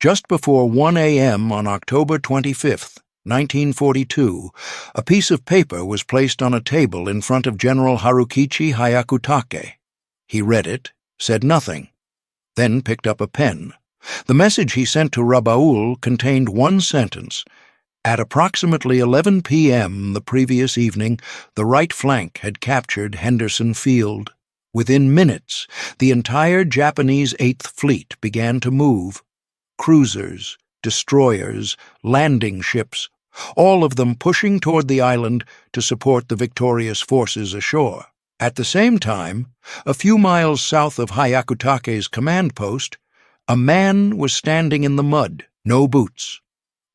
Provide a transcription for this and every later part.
Just before 1 a.m. on October 25th, 1942, a piece of paper was placed on a table in front of General Harukichi Hyakutake. He read it, said nothing, then picked up a pen. The message he sent to Rabaul contained one sentence. At approximately 11 p.m. the previous evening, the right flank had captured Henderson Field. Within minutes, the entire Japanese 8th Fleet began to move. Cruisers, destroyers, landing ships, all of them pushing toward the island to support the victorious forces ashore. At the same time, a few miles south of Hyakutake's command post, a man was standing in the mud, no boots,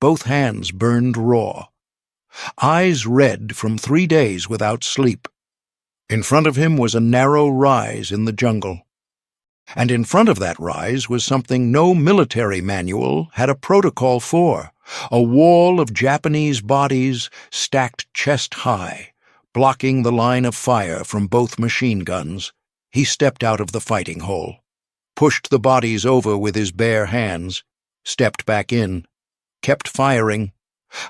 both hands burned raw, eyes red from 3 days without sleep. In front of him was a narrow rise in the jungle. And in front of that rise was something no military manual had a protocol for, a wall of Japanese bodies stacked chest high, blocking the line of fire from both machine guns. He stepped out of the fighting hole, pushed the bodies over with his bare hands, stepped back in, kept firing.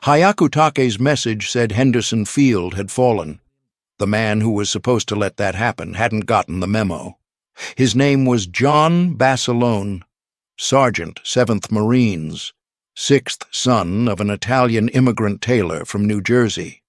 Hyakutake's message said Henderson Field had fallen. The man who was supposed to let that happen hadn't gotten the memo. His name was John Basilone, Sergeant, 7th Marines, 6th son of an Italian immigrant tailor from New Jersey.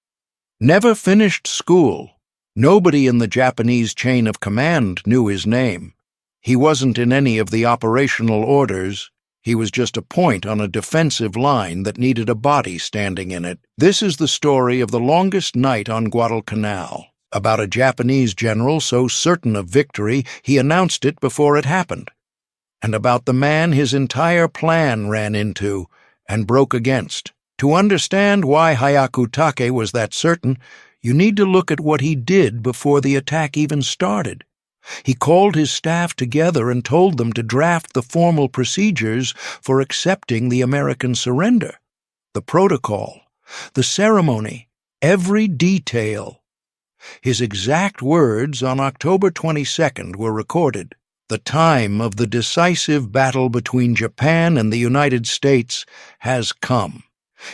Never finished school. Nobody in the Japanese chain of command knew his name. He wasn't in any of the operational orders. He was just a point on a defensive line that needed a body standing in it. This is the story of the longest night on Guadalcanal, about a Japanese general so certain of victory he announced it before it happened, and about the man his entire plan ran into and broke against. To understand why Hyakutake was that certain, you need to look at what he did before the attack even started. He called his staff together and told them to draft the formal procedures for accepting the American surrender, the protocol, the ceremony, every detail. His exact words on October 22nd were recorded. The time of the decisive battle between Japan and the United States has come.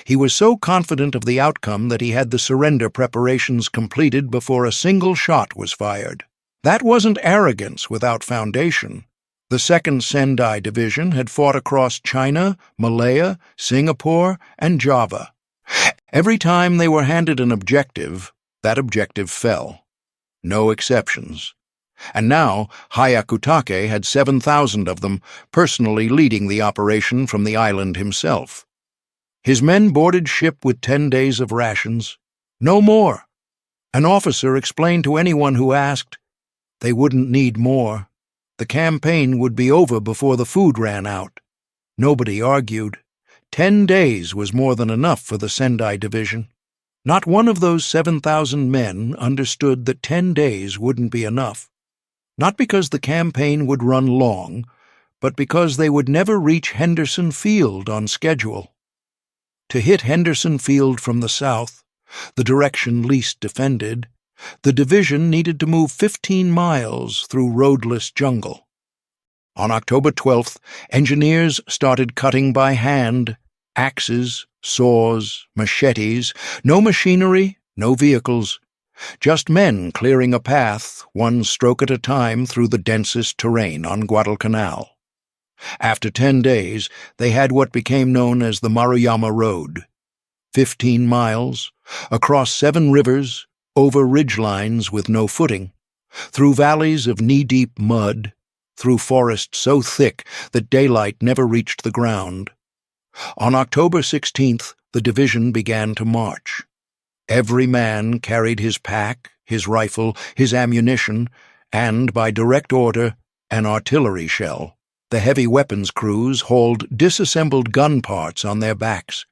He was so confident of the outcome that he had the surrender preparations completed before a single shot was fired. That wasn't arrogance without foundation. The 2nd Sendai Division had fought across China, Malaya, Singapore, and Java. Every time they were handed an objective, that objective fell. No exceptions. And now Hyakutake had 7,000 of them, personally leading the operation from the island himself. His men boarded ship with 10 days of rations. No more. An officer explained to anyone who asked, they wouldn't need more. The campaign would be over before the food ran out. Nobody argued. 10 days was more than enough for the Sendai Division. Not one of those 7,000 men understood that 10 days wouldn't be enough. Not because the campaign would run long, but because they would never reach Henderson Field on schedule. To hit Henderson Field from the south, the direction least defended, the division needed to move 15 miles through roadless jungle. On October 12th, engineers started cutting by hand, axes, saws, machetes, no machinery, no vehicles, just men clearing a path, one stroke at a time through the densest terrain on Guadalcanal. After 10 days, they had what became known as the Maruyama Road. 15 miles, across 7 rivers, over ridgelines with no footing, through valleys of knee-deep mud, through forest so thick that daylight never reached the ground. On October 16th, the division began to march. Every man carried his pack, his rifle, his ammunition, and, by direct order, an artillery shell. The heavy weapons crews hauled disassembled gun parts on their backs.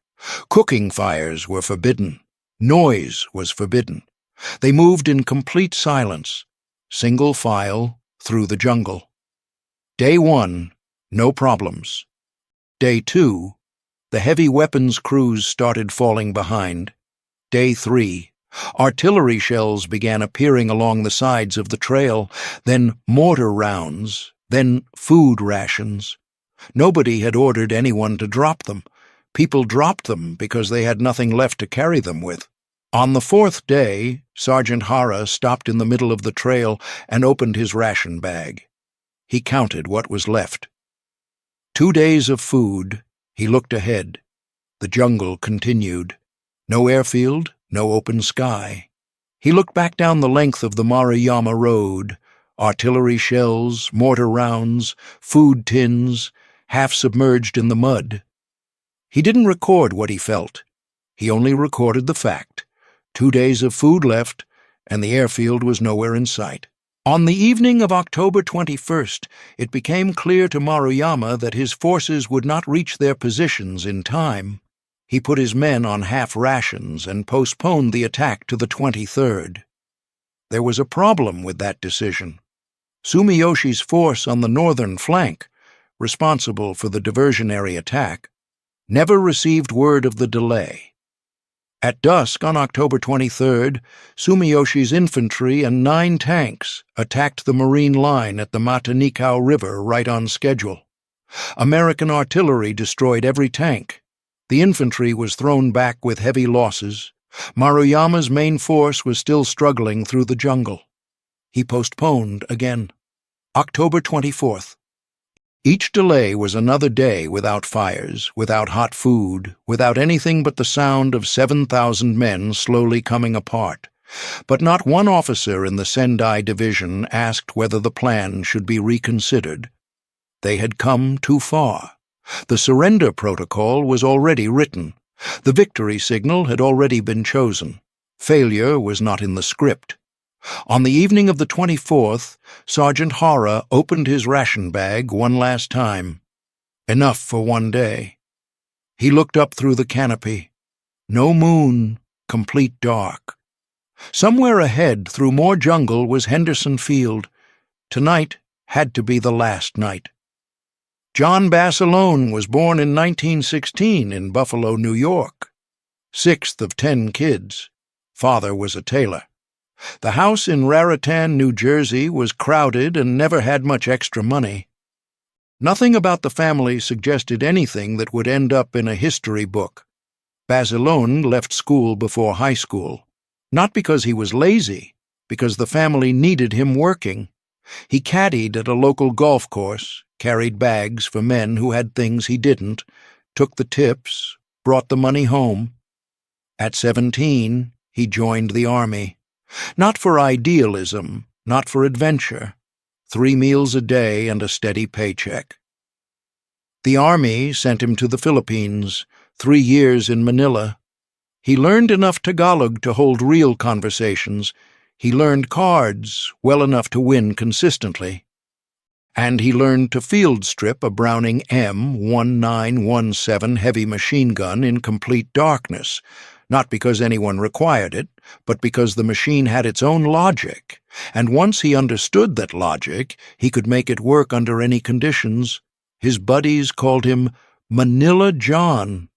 Cooking fires were forbidden. Noise was forbidden. They moved in complete silence, single file, through the jungle. Day 1, no problems. Day 2, the heavy weapons crews started falling behind. Day 3, artillery shells began appearing along the sides of the trail, then mortar rounds, then food rations. Nobody had ordered anyone to drop them. People dropped them because they had nothing left to carry them with. On the fourth day, Sergeant Hara stopped in the middle of the trail and opened his ration bag. He counted what was left. 2 days of food. He looked ahead. The jungle continued. No airfield, no open sky. He looked back down the length of the Maruyama Road. Artillery shells, mortar rounds, food tins, half submerged in the mud. He didn't record what he felt. He only recorded the fact. 2 days of food left, and the airfield was nowhere in sight. On the evening of October 21st, it became clear to Maruyama that his forces would not reach their positions in time. He put his men on half rations and postponed the attack to the 23rd. There was a problem with that decision. Sumiyoshi's force on the northern flank, responsible for the diversionary attack, never received word of the delay. At dusk on October 23rd, Sumiyoshi's infantry and 9 tanks attacked the Marine line at the Matanikau River right on schedule. American artillery destroyed every tank. The infantry was thrown back with heavy losses. Maruyama's main force was still struggling through the jungle. He postponed again. October 24th. Each delay was another day without fires, without hot food, without anything but the sound of 7,000 men slowly coming apart. But not one officer in the Sendai Division asked whether the plan should be reconsidered. They had come too far. The surrender protocol was already written. The victory signal had already been chosen. Failure was not in the script. On the evening of the 24th, Sergeant Hara opened his ration bag one last time. Enough for one day. He looked up through the canopy. No moon, complete dark. Somewhere ahead, through more jungle, was Henderson Field. Tonight had to be the last night. John Basilone was born in 1916 in Buffalo, New York. 6th of 10 kids. Father was a tailor. The house in Raritan, New Jersey, was crowded and never had much extra money. Nothing about the family suggested anything that would end up in a history book. Basilone left school before high school, not because he was lazy, because the family needed him working. He caddied at a local golf course, carried bags for men who had things he didn't, took the tips, brought the money home. At 17, he joined the Army. Not for idealism, not for adventure. 3 meals a day and a steady paycheck. The Army sent him to the Philippines, 3 years in Manila. He learned enough Tagalog to hold real conversations. He learned cards well enough to win consistently. And he learned to field strip a Browning M1917 heavy machine gun in complete darkness, not because anyone required it, but because the machine had its own logic, and once he understood that logic, he could make it work under any conditions. His buddies called him Manila John.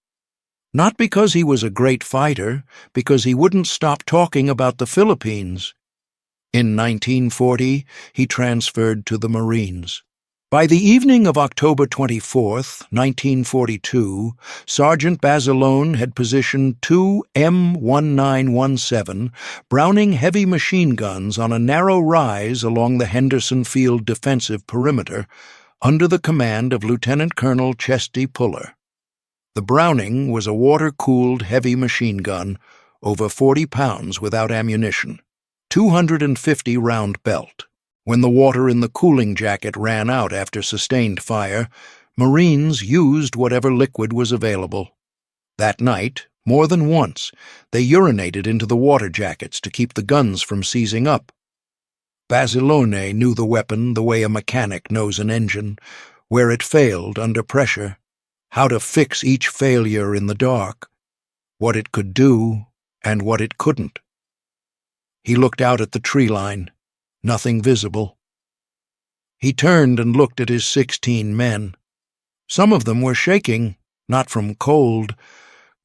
Not because he was a great fighter, because he wouldn't stop talking about the Philippines. In 1940, he transferred to the Marines. By the evening of October 24th, 1942, Sergeant Basilone had positioned 2 M1917 Browning heavy machine guns on a narrow rise along the Henderson Field defensive perimeter under the command of Lieutenant Colonel Chesty Puller. The Browning was a water-cooled heavy machine gun, over 40 pounds without ammunition, 250-round belt. When the water in the cooling jacket ran out after sustained fire, Marines used whatever liquid was available. That night, more than once, they urinated into the water jackets to keep the guns from seizing up. Basilone knew the weapon the way a mechanic knows an engine, where it failed under pressure, how to fix each failure in the dark, what it could do and what it couldn't. He looked out at the tree line. Nothing visible. He turned and looked at his 16 men. Some of them were shaking, not from cold.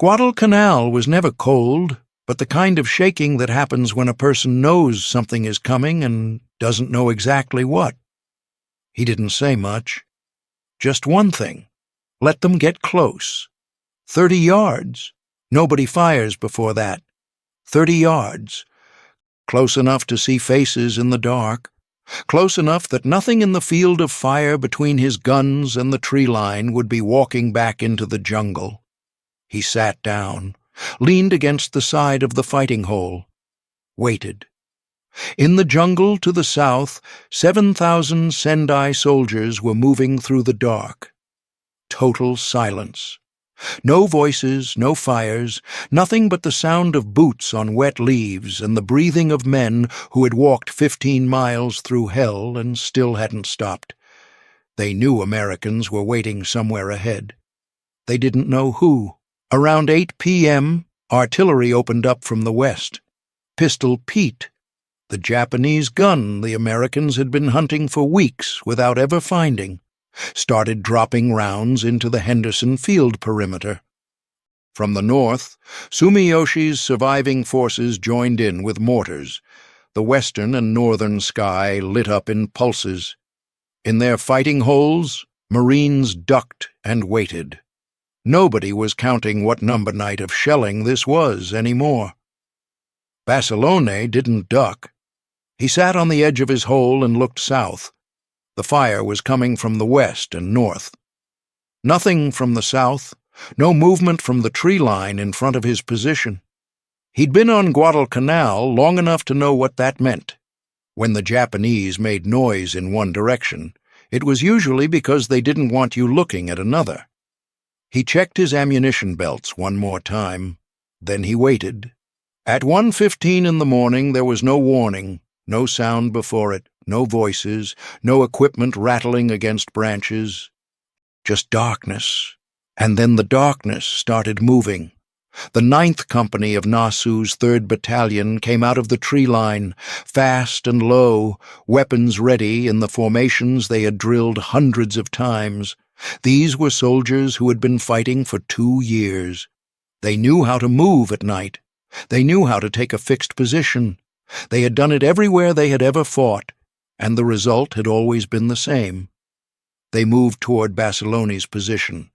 Guadalcanal was never cold, but the kind of shaking that happens when a person knows something is coming and doesn't know exactly what. He didn't say much. Just one thing. Let them get close. 30 yards. Nobody fires before that. 30 yards. Close enough to see faces in the dark. Close enough that nothing in the field of fire between his guns and the tree line would be walking back into the jungle. He sat down, leaned against the side of the fighting hole, waited. In the jungle to the south, 7,000 Sendai soldiers were moving through the dark. Total silence. No voices, no fires, nothing but the sound of boots on wet leaves and the breathing of men who had walked 15 miles through hell and still hadn't stopped. They knew Americans were waiting somewhere ahead. They didn't know who. Around 8 p.m., artillery opened up from the west. Pistol Pete, the Japanese gun the Americans had been hunting for weeks without ever finding, started dropping rounds into the Henderson Field perimeter. From the north, Sumiyoshi's surviving forces joined in with mortars. The western and northern sky lit up in pulses. In their fighting holes, Marines ducked and waited. Nobody was counting what number night of shelling this was anymore. Basilone didn't duck. He sat on the edge of his hole and looked south. The fire was coming from the west and north. Nothing from the south, no movement from the tree line in front of his position. He'd been on Guadalcanal long enough to know what that meant. When the Japanese made noise in one direction, it was usually because they didn't want you looking at another. He checked his ammunition belts one more time. Then he waited. At 1:15 in the morning there was no warning, no sound before it, no voices, no equipment rattling against branches. Just darkness. And then the darkness started moving. The 9th Company of Nasu's 3rd Battalion came out of the tree line, fast and low, weapons ready in the formations they had drilled hundreds of times. These were soldiers who had been fighting for 2 years. They knew how to move at night. They knew how to take a fixed position. They had done it everywhere they had ever fought, and the result had always been the same. They moved toward Basilone's position.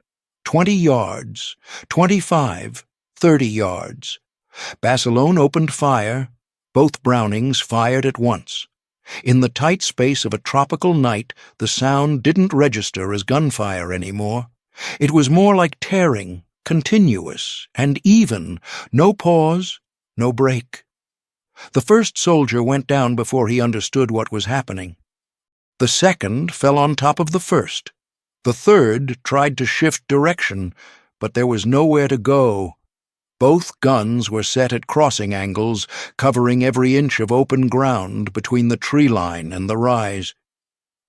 20 yards, 25, 30 yards. Basilone opened fire. Both Brownings fired at once. In the tight space of a tropical night, the sound didn't register as gunfire anymore. It was more like tearing, continuous and even, no pause, no break. The first soldier went down before he understood what was happening. The second fell on top of the first. The third tried to shift direction, but there was nowhere to go. Both guns were set at crossing angles, covering every inch of open ground between the tree line and the rise.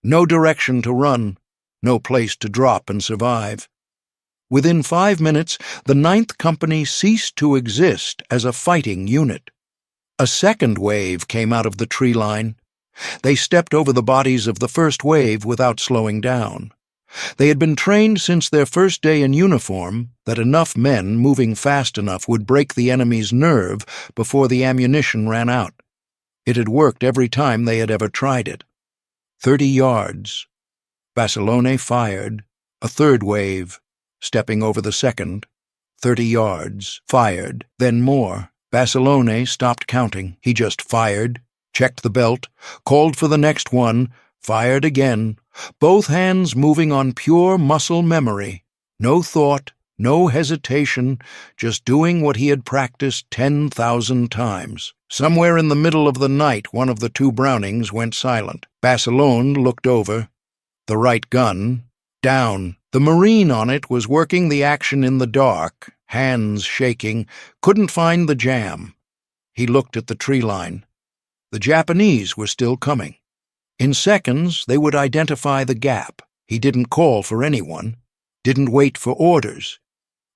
No direction to run, no place to drop and survive. Within 5 minutes, the 9th Company ceased to exist as a fighting unit. A second wave came out of the tree line. They stepped over the bodies of the first wave without slowing down. They had been trained since their first day in uniform that enough men moving fast enough would break the enemy's nerve before the ammunition ran out. It had worked every time they had ever tried it. 30 yards. Basilone fired. A third wave. Stepping over the second. 30 yards. Fired. Then more. Basilone stopped counting. He just fired, checked the belt, called for the next one, fired again, both hands moving on pure muscle memory. No thought, no hesitation, just doing what he had practiced 10,000 times. Somewhere in the middle of the night, one of the 2 Brownings went silent. Basilone looked over. The right gun, down. The Marine on it was working the action in the dark, hands shaking, couldn't find the jam. He looked at the tree line. The Japanese were still coming. In seconds, they would identify the gap. He didn't call for anyone, didn't wait for orders.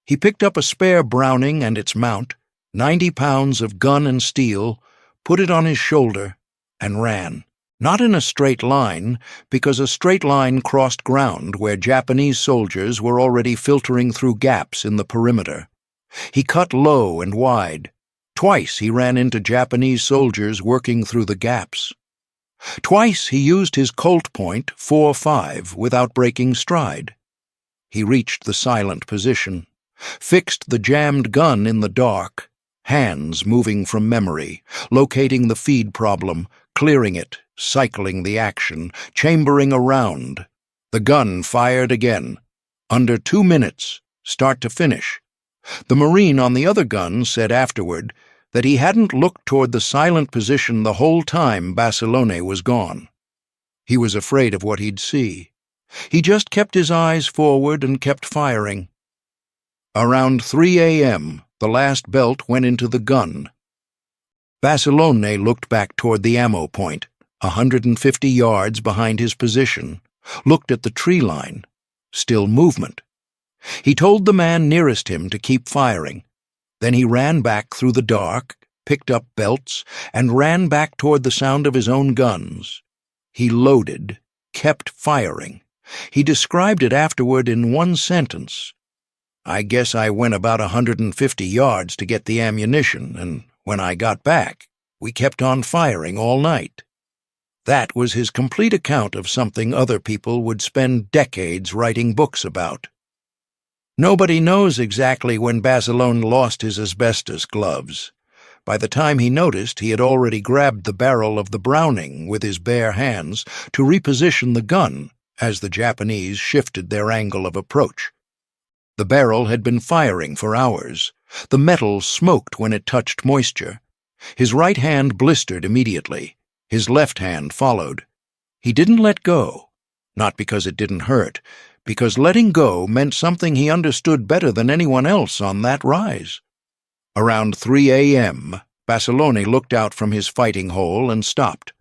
He picked up a spare Browning and its mount, 90 pounds of gun and steel, put it on his shoulder, and ran. Not in a straight line, because a straight line crossed ground where Japanese soldiers were already filtering through gaps in the perimeter. He cut low and wide. Twice he ran into Japanese soldiers working through the gaps. Twice he used his Colt point 4.5 without breaking stride. He reached the silent position, fixed the jammed gun in the dark, hands moving from memory, locating the feed problem, clearing it, cycling the action, chambering around. The gun fired again. Under 2 minutes, start to finish. The Marine on the other gun said afterward that he hadn't looked toward the silent position the whole time Basilone was gone. He was afraid of what he'd see. He just kept his eyes forward and kept firing. Around 3 a.m., the last belt went into the gun. Basilone looked back toward the ammo point, 150 yards behind his position, looked at the tree line. Still movement. He told the man nearest him to keep firing. Then he ran back through the dark, picked up belts, and ran back toward the sound of his own guns. He loaded, kept firing. He described it afterward in one sentence. "I guess I went about 150 yards to get the ammunition, and when I got back, we kept on firing all night." That was his complete account of something other people would spend decades writing books about. Nobody knows exactly when Basilone lost his asbestos gloves. By the time he noticed, he had already grabbed the barrel of the Browning with his bare hands to reposition the gun as the Japanese shifted their angle of approach. The barrel had been firing for hours. The metal smoked when it touched moisture. His right hand blistered immediately. His left hand followed. He didn't let go, not because it didn't hurt, because letting go meant something he understood better than anyone else on that rise. Around 3 a.m., Basilone looked out from his fighting hole and stopped.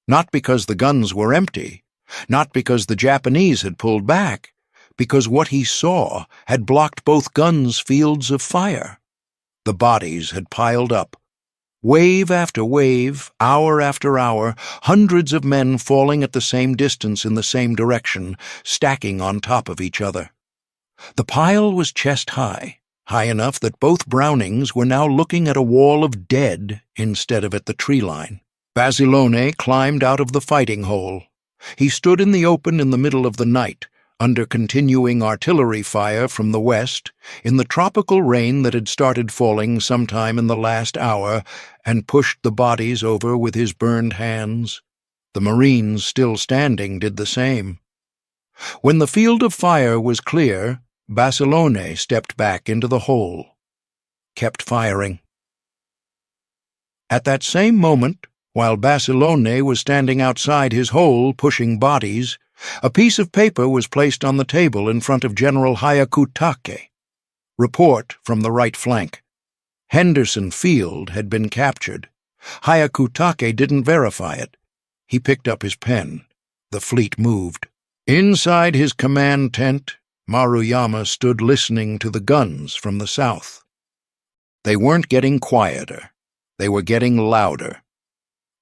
Not because the guns were empty, not because the Japanese had pulled back, because what he saw had blocked both guns' fields of fire. The bodies had piled up. Wave after wave, hour after hour, hundreds of men falling at the same distance in the same direction, stacking on top of each other. The pile was chest-high, high enough that both Brownings were now looking at a wall of dead instead of at the tree line. Basilone climbed out of the fighting hole. He stood in the open in the middle of the night, under continuing artillery fire from the west, in the tropical rain that had started falling sometime in the last hour, and pushed the bodies over with his burned hands. The Marines still standing did the same. When the field of fire was clear, Basilone stepped back into the hole, kept firing. At that same moment, while Basilone was standing outside his hole pushing bodies, a piece of paper was placed on the table in front of General Hyakutake. Report from the right flank. Henderson Field had been captured. Hyakutake didn't verify it. He picked up his pen. The fleet moved. Inside his command tent, Maruyama stood listening to the guns from the south. They weren't getting quieter. They were getting louder.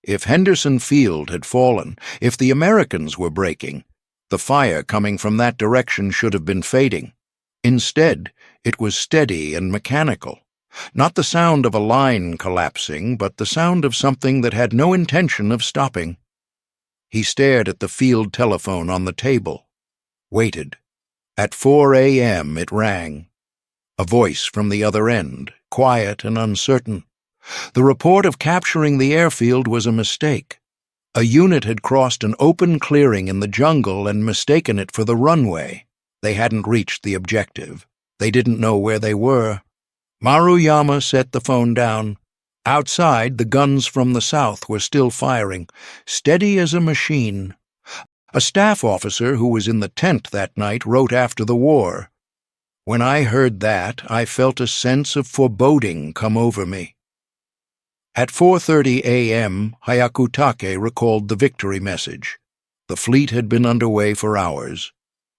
If Henderson Field had fallen, if the Americans were breaking, the fire coming from that direction should have been fading. Instead, it was steady and mechanical. Not the sound of a line collapsing, but the sound of something that had no intention of stopping. He stared at the field telephone on the table. Waited. At 4 a.m. it rang. A voice from the other end, quiet and uncertain. The report of capturing the airfield was a mistake. A unit had crossed an open clearing in the jungle and mistaken it for the runway. They hadn't reached the objective. They didn't know where they were. Maruyama set the phone down. Outside, the guns from the south were still firing, steady as a machine. A staff officer who was in the tent that night wrote after the war, "When I heard that, I felt a sense of foreboding come over me." At 4:30 a.m., Hyakutake recalled the victory message. The fleet had been underway for hours.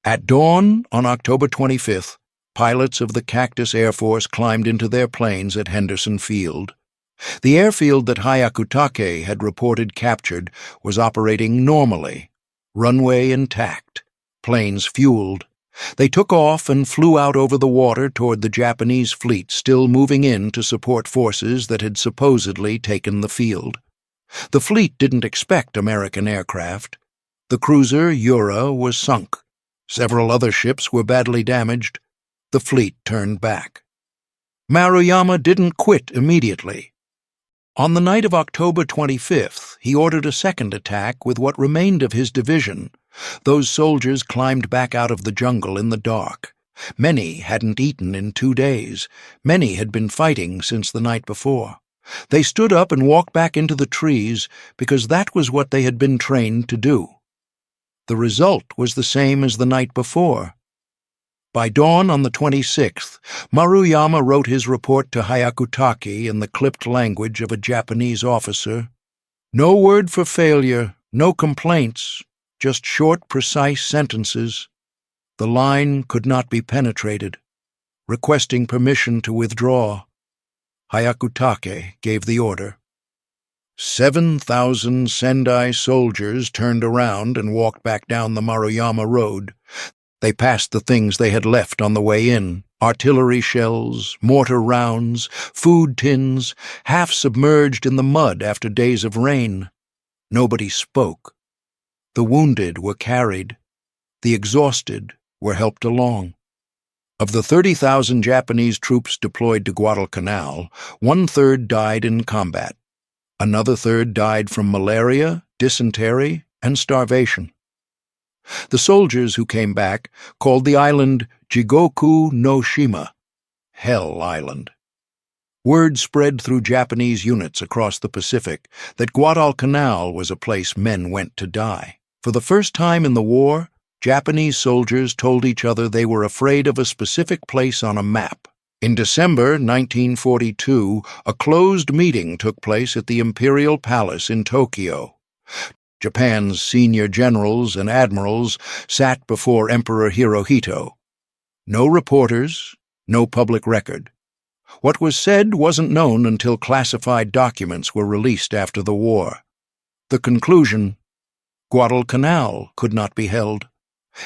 At dawn on October 25th, pilots of the Cactus Air Force climbed into their planes at Henderson Field. The airfield that Hyakutake had reported captured was operating normally, runway intact, planes fueled. They took off and flew out over the water toward the Japanese fleet still moving in to support forces that had supposedly taken the field. The fleet didn't expect American aircraft. The cruiser Yura was sunk. Several other ships were badly damaged. The fleet turned back. Maruyama didn't quit immediately. On the night of October 25th, he ordered a second attack with what remained of his division. Those soldiers climbed back out of the jungle in the dark. Many hadn't eaten in 2 days. Many had been fighting since the night before. They stood up and walked back into the trees because that was what they had been trained to do. The result was the same as the night before. By dawn on the 26th, Maruyama wrote his report to Hyakutake in the clipped language of a Japanese officer. No word for failure, no complaints, just short, precise sentences. The line could not be penetrated. Requesting permission to withdraw. Hyakutake gave the order. 7,000 Sendai soldiers turned around and walked back down the Maruyama road. They passed the things they had left on the way in: artillery shells, mortar rounds, food tins, half submerged in the mud after days of rain. Nobody spoke. The wounded were carried. The exhausted were helped along. Of the 30,000 Japanese troops deployed to Guadalcanal, 1/3 died in combat. Another third died from malaria, dysentery, and starvation. The soldiers who came back called the island Jigoku no Shima, Hell Island. Word spread through Japanese units across the Pacific that Guadalcanal was a place men went to die. For the first time in the war, Japanese soldiers told each other they were afraid of a specific place on a map. In December 1942, a closed meeting took place at the Imperial Palace in Tokyo. Japan's senior generals and admirals sat before Emperor Hirohito. No reporters, no public record. What was said wasn't known until classified documents were released after the war. The conclusion: Guadalcanal could not be held.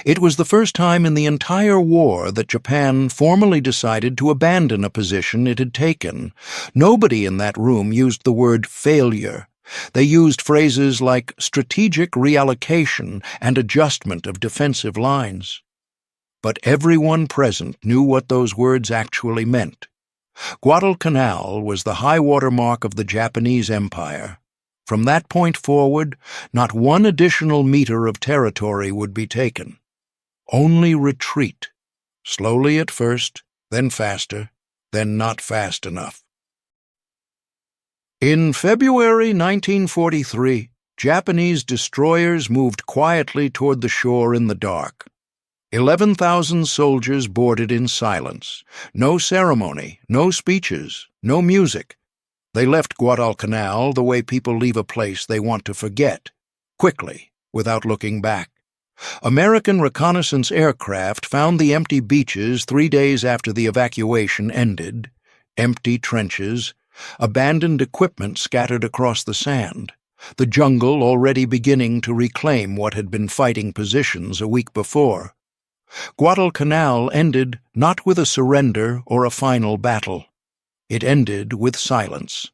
It was the first time in the entire war that Japan formally decided to abandon a position it had taken. Nobody in that room used the word failure. They used phrases like strategic reallocation and adjustment of defensive lines. But everyone present knew what those words actually meant. Guadalcanal was the high-water mark of the Japanese Empire. From that point forward, not one additional meter of territory would be taken. Only retreat, slowly at first, then faster, then not fast enough. In February 1943, Japanese destroyers moved quietly toward the shore in the dark. 11,000 soldiers boarded in silence. No ceremony, no speeches, no music. They left Guadalcanal the way people leave a place they want to forget, quickly, without looking back. American reconnaissance aircraft found the empty beaches 3 days after the evacuation ended, empty trenches, abandoned equipment scattered across the sand, the jungle already beginning to reclaim what had been fighting positions a week before. Guadalcanal ended not with a surrender or a final battle. It ended with silence.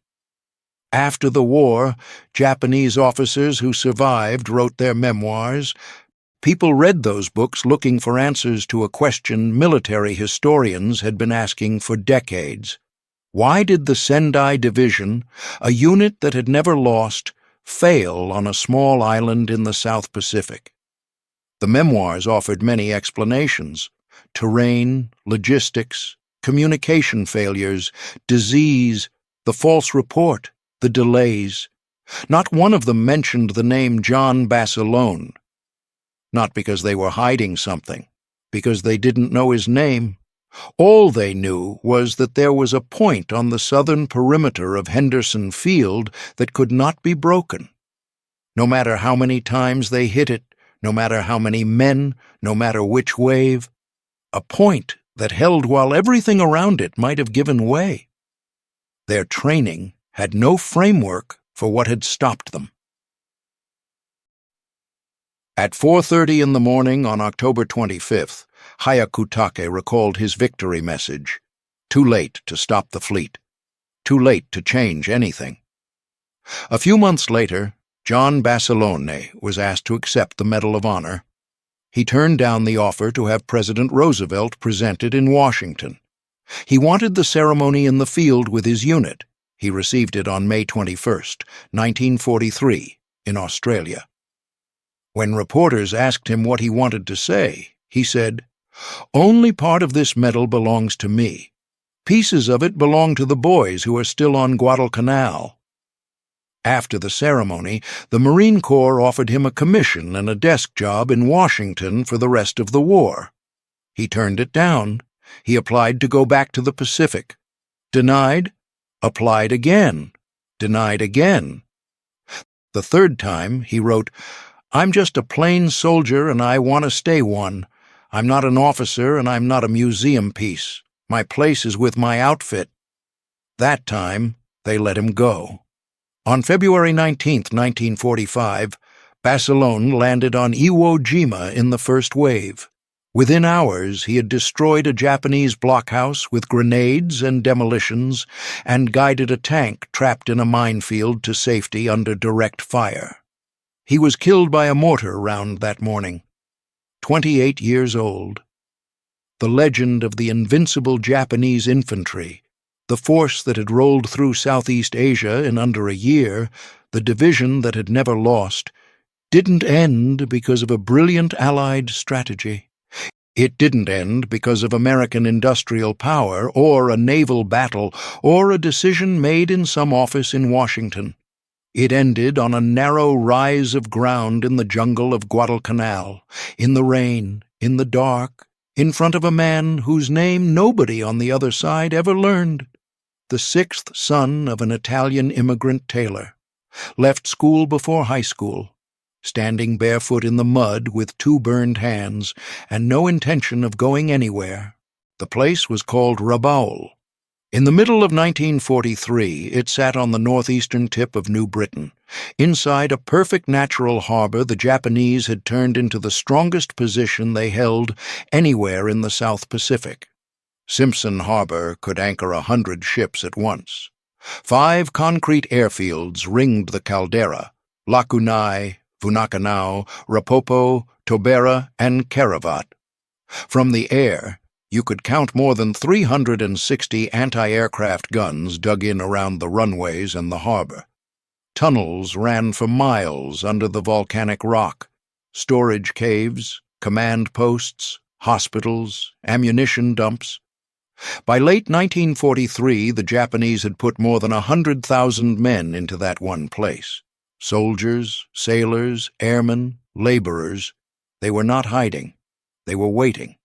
After the war, Japanese officers who survived wrote their memoirs. People read those books looking for answers to a question military historians had been asking for decades. Why did the Sendai Division, a unit that had never lost, fail on a small island in the South Pacific? The memoirs offered many explanations: terrain, logistics, communication failures, disease, the false report, the delays. Not one of them mentioned the name John Basilone. Not because they were hiding something, because they didn't know his name. All they knew was that there was a point on the southern perimeter of Henderson Field that could not be broken. No matter how many times they hit it, no matter how many men, no matter which wave, a point that held while everything around it might have given way. Their training had no framework for what had stopped them. At 4:30 in the morning on October 25th, Hyakutake recalled his victory message. Too late to stop the fleet. Too late to change anything. A few months later, John Basilone was asked to accept the Medal of Honor. He turned down the offer to have President Roosevelt presented in Washington. He wanted the ceremony in the field with his unit. He received it on May 21, 1943, in Australia. When reporters asked him what he wanted to say, he said, "Only part of this medal belongs to me. Pieces of it belong to the boys who are still on Guadalcanal." After the ceremony, the Marine Corps offered him a commission and a desk job in Washington for the rest of the war. He turned it down. He applied to go back to the Pacific. Denied. Applied again. Denied again. The third time, he wrote, "I'm just a plain soldier and I want to stay one. I'm not an officer and I'm not a museum piece. My place is with my outfit." That time, they let him go. On February 19, 1945, Basilone landed on Iwo Jima in the first wave. Within hours, he had destroyed a Japanese blockhouse with grenades and demolitions and guided a tank trapped in a minefield to safety under direct fire. He was killed by a mortar round that morning. 28 years old. The legend of the invincible Japanese infantry, the force that had rolled through Southeast Asia in under a year, the division that had never lost, didn't end because of a brilliant Allied strategy. It didn't end because of American industrial power or a naval battle or a decision made in some office in Washington. It ended on a narrow rise of ground in the jungle of Guadalcanal, in the rain, in the dark, in front of a man whose name nobody on the other side ever learned. The sixth son of an Italian immigrant tailor, left school before high school, standing barefoot in the mud with 2 burned hands and no intention of going anywhere. The place was called Rabaul. In the middle of 1943, it sat on the northeastern tip of New Britain. Inside a perfect natural harbor, the Japanese had turned into the strongest position they held anywhere in the South Pacific. Simpson Harbor could anchor 100 ships at once. 5 concrete airfields ringed the caldera: Lakunai, Vunakanau, Rapopo, Tobera, and Karavat. From the air, you could count more than 360 anti-aircraft guns dug in around the runways and the harbor. Tunnels ran for miles under the volcanic rock, storage caves, command posts, hospitals, ammunition dumps. By late 1943, the Japanese had put more than 100,000 men into that one place. Soldiers, sailors, airmen, laborers. They were not hiding. They were waiting.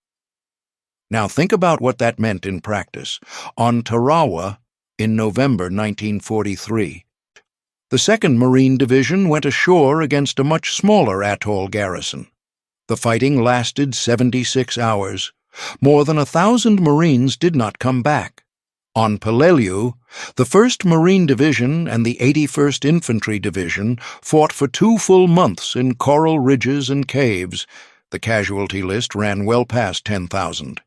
Now think about what that meant in practice. On Tarawa, in November 1943, the 2nd Marine Division went ashore against a much smaller atoll garrison. The fighting lasted 76 hours. More than 1,000 Marines did not come back. On Peleliu, the 1st Marine Division and the 81st Infantry Division fought for 2 full months in coral ridges and caves. The casualty list ran well past 10,000.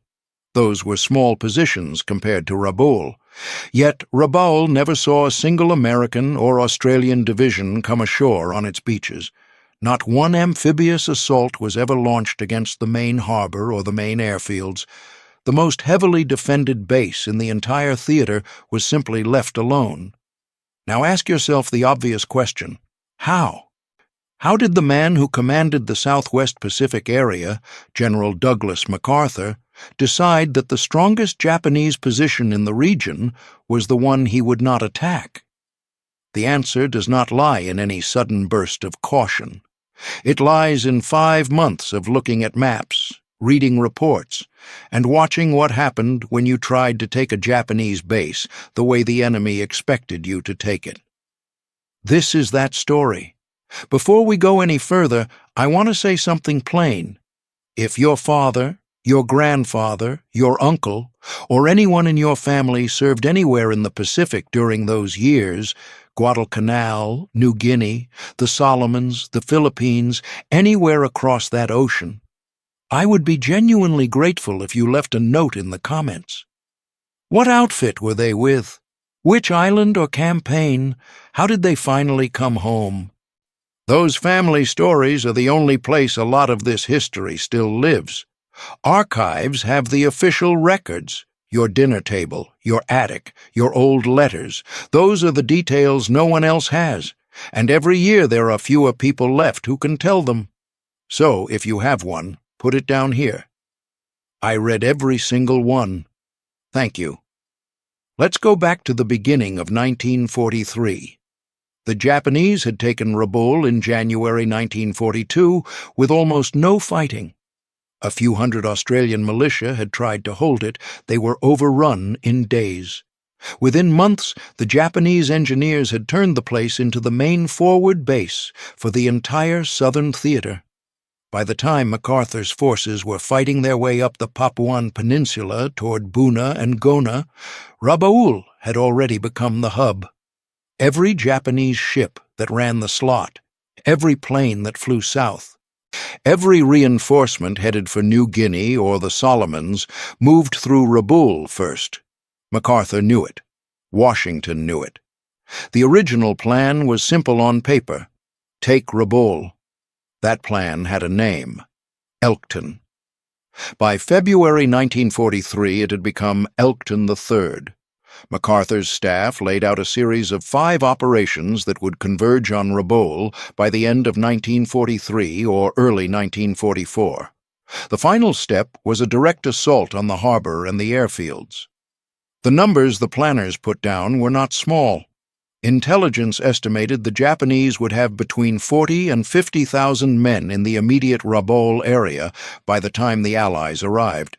Those were small positions compared to Rabaul. Yet Rabaul never saw a single American or Australian division come ashore on its beaches. Not one amphibious assault was ever launched against the main harbor or the main airfields. The most heavily defended base in the entire theater was simply left alone. Now ask yourself the obvious question: how? How did the man who commanded the Southwest Pacific area, General Douglas MacArthur, decide that the strongest Japanese position in the region was the one he would not attack? The answer does not lie in any sudden burst of caution. It lies in 5 months of looking at maps, reading reports, and watching what happened when you tried to take a Japanese base the way the enemy expected you to take it. This is that story. Before we go any further, I want to say something plain. If your father, your grandfather, your uncle, or anyone in your family served anywhere in the Pacific during those years, Guadalcanal, New Guinea, the Solomons, the Philippines, anywhere across that ocean, I would be genuinely grateful if you left a note in the comments. What outfit were they with? Which island or campaign? How did they finally come home? Those family stories are the only place a lot of this history still lives. Archives have the official records. Your dinner table, your attic, your old letters. Those are the details no one else has, and every year there are fewer people left who can tell them. So, if you have one, put it down here. I read every single one. Thank you. Let's go back to the beginning of 1943. The Japanese had taken Rabaul in January 1942 with almost no fighting. A few hundred Australian militia had tried to hold it. They were overrun in days. Within months, the Japanese engineers had turned the place into the main forward base for the entire Southern Theater. By the time MacArthur's forces were fighting their way up the Papuan Peninsula toward Buna and Gona, Rabaul had already become the hub. Every Japanese ship that ran the slot, every plane that flew south, every reinforcement headed for New Guinea or the Solomons moved through Rabaul first. MacArthur knew it. Washington knew it. The original plan was simple on paper. Take Rabaul. That plan had a name, Elkton. By February 1943, it had become Elkton III. MacArthur's staff laid out a series of 5 operations that would converge on Rabaul by the end of 1943 or early 1944. The final step was a direct assault on the harbor and the airfields. The numbers the planners put down were not small. Intelligence estimated the Japanese would have between 40,000 and 50,000 men in the immediate Rabaul area by the time the Allies arrived.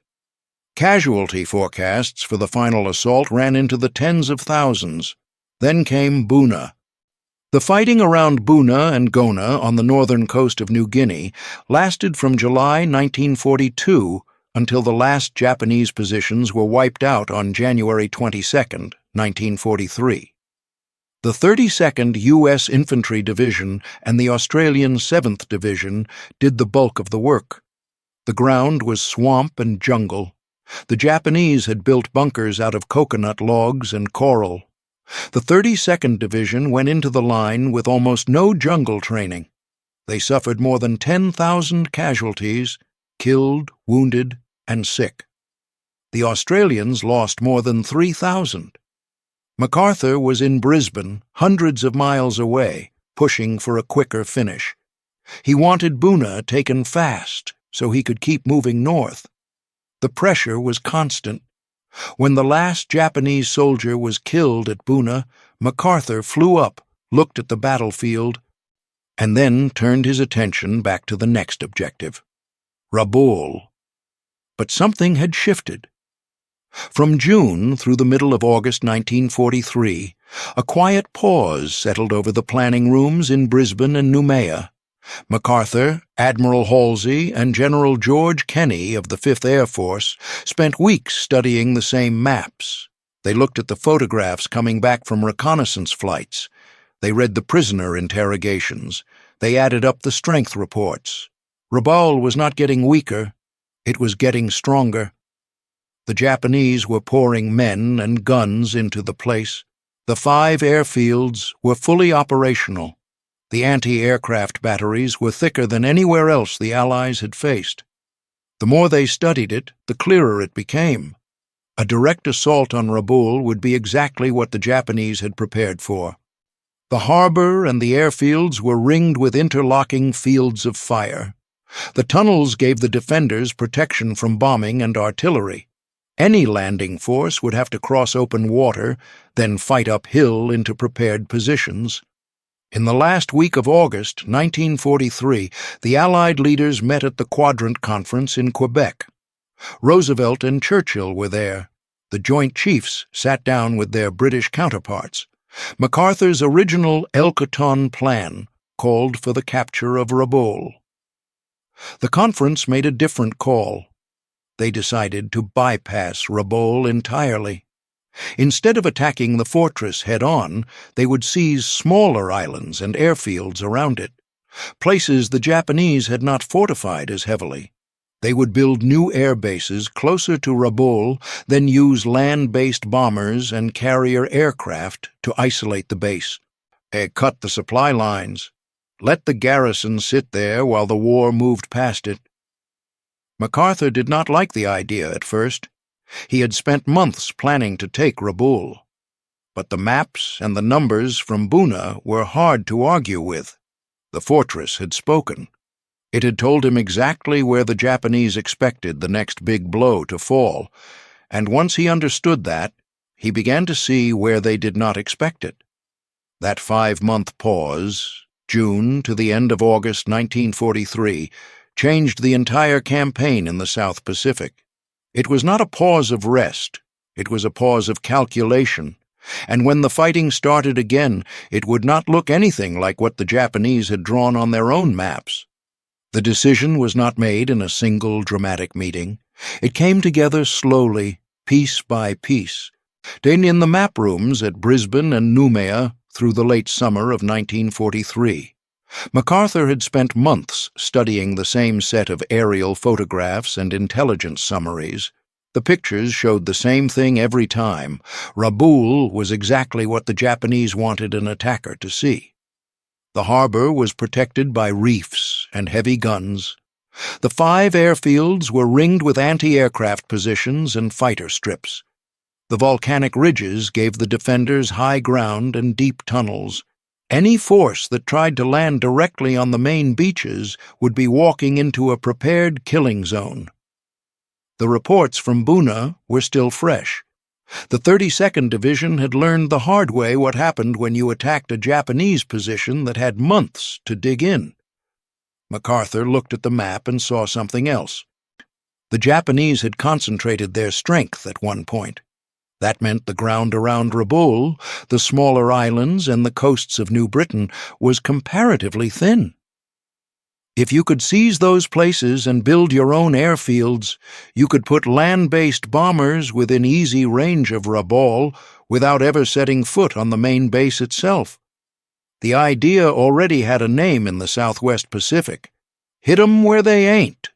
Casualty forecasts for the final assault ran into the tens of thousands. Then came Buna. The fighting around Buna and Gona on the northern coast of New Guinea lasted from July 1942 until the last Japanese positions were wiped out on January 22, 1943. The 32nd U.S. Infantry Division and the Australian 7th Division did the bulk of the work. The ground was swamp and jungle. The Japanese had built bunkers out of coconut logs and coral. The 32nd Division went into the line with almost no jungle training. They suffered more than 10,000 casualties, killed, wounded, and sick. The Australians lost more than 3,000. MacArthur was in Brisbane, hundreds of miles away, pushing for a quicker finish. He wanted Buna taken fast so he could keep moving north. The pressure was constant. When the last Japanese soldier was killed at Buna, MacArthur flew up, looked at the battlefield, and then turned his attention back to the next objective, Rabaul. But something had shifted. From June through the middle of August 1943, a quiet pause settled over the planning rooms in Brisbane and Noumea. MacArthur, Admiral Halsey, and General George Kenney of the 5th Air Force spent weeks studying the same maps. They looked at the photographs coming back from reconnaissance flights. They read the prisoner interrogations. They added up the strength reports. Rabaul was not getting weaker. It was getting stronger. The Japanese were pouring men and guns into the place. The 5 airfields were fully operational. The anti-aircraft batteries were thicker than anywhere else the Allies had faced. The more they studied it, the clearer it became. A direct assault on Rabaul would be exactly what the Japanese had prepared for. The harbor and the airfields were ringed with interlocking fields of fire. The tunnels gave the defenders protection from bombing and artillery. Any landing force would have to cross open water, then fight uphill into prepared positions. In the last week of August 1943, the Allied leaders met at the Quadrant Conference in Quebec. Roosevelt and Churchill were there. The Joint Chiefs sat down with their British counterparts. MacArthur's original Elkton plan called for the capture of Rabaul. The conference made a different call. They decided to bypass Rabaul entirely. Instead of attacking the fortress head-on, they would seize smaller islands and airfields around it, places the Japanese had not fortified as heavily. They would build new air bases closer to Rabaul, then use land-based bombers and carrier aircraft to isolate the base. Cut the supply lines. Let the garrison sit there while the war moved past it. MacArthur did not like the idea at first. He had spent months planning to take Rabaul. But the maps and the numbers from Buna were hard to argue with. The fortress had spoken. It had told him exactly where the Japanese expected the next big blow to fall, and once he understood that, he began to see where they did not expect it. That 5-month pause, June to the end of August 1943, changed the entire campaign in the South Pacific. It was not a pause of rest, it was a pause of calculation, and when the fighting started again, it would not look anything like what the Japanese had drawn on their own maps. The decision was not made in a single dramatic meeting. It came together slowly, piece by piece, then in the map rooms at Brisbane and Noumea through the late summer of 1943. MacArthur had spent months studying the same set of aerial photographs and intelligence summaries. The pictures showed the same thing every time. Rabaul was exactly what the Japanese wanted an attacker to see. The harbor was protected by reefs and heavy guns. The 5 airfields were ringed with anti-aircraft positions and fighter strips. The volcanic ridges gave the defenders high ground and deep tunnels. Any force that tried to land directly on the main beaches would be walking into a prepared killing zone. The reports from Buna were still fresh. The 32nd Division had learned the hard way what happened when you attacked a Japanese position that had months to dig in. MacArthur looked at the map and saw something else. The Japanese had concentrated their strength at one point. That meant the ground around Rabaul, the smaller islands, and the coasts of New Britain was comparatively thin. If you could seize those places and build your own airfields, you could put land-based bombers within easy range of Rabaul without ever setting foot on the main base itself. The idea already had a name in the Southwest Pacific. Hit 'em where they ain't.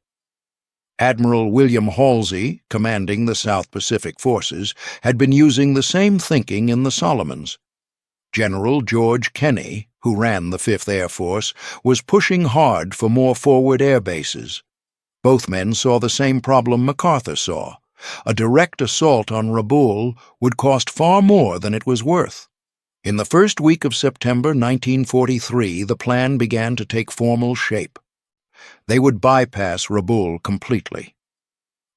Admiral William Halsey, commanding the South Pacific forces, had been using the same thinking in the Solomons. General George Kenney, who ran the 5th Air Force, was pushing hard for more forward air bases. Both men saw the same problem MacArthur saw. A direct assault on Rabaul would cost far more than it was worth. In the first week of September 1943, the plan began to take formal shape. They would bypass Rabaul completely.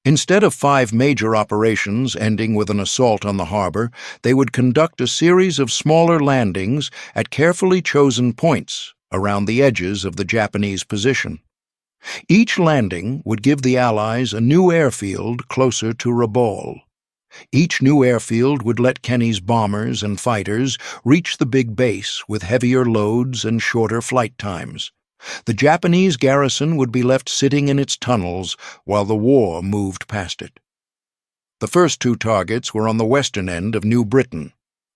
Instead of 5 major operations ending with an assault on the harbor, they would conduct a series of smaller landings at carefully chosen points around the edges of the Japanese position. Each landing would give the Allies a new airfield closer to Rabaul. Each new airfield would let Kenney's bombers and fighters reach the big base with heavier loads and shorter flight times. The Japanese garrison would be left sitting in its tunnels while the war moved past it. The first 2 targets were on the western end of New Britain,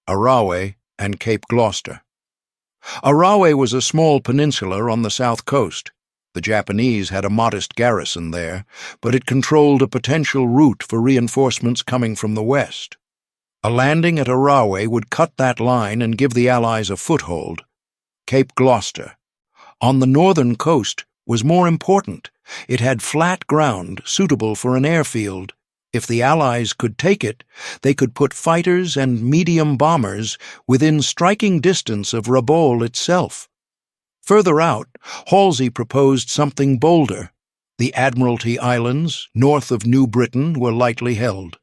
Arawe and Cape Gloucester. Arawe was a small peninsula on the south coast. The Japanese had a modest garrison there, but it controlled a potential route for reinforcements coming from the west. A landing at Arawe would cut that line and give the Allies a foothold. Cape Gloucester, on the northern coast, was more important. It had flat ground suitable for an airfield. If the Allies could take it, they could put fighters and medium bombers within striking distance of Rabaul itself. Further out, Halsey proposed something bolder. The Admiralty Islands, north of New Britain, were lightly held.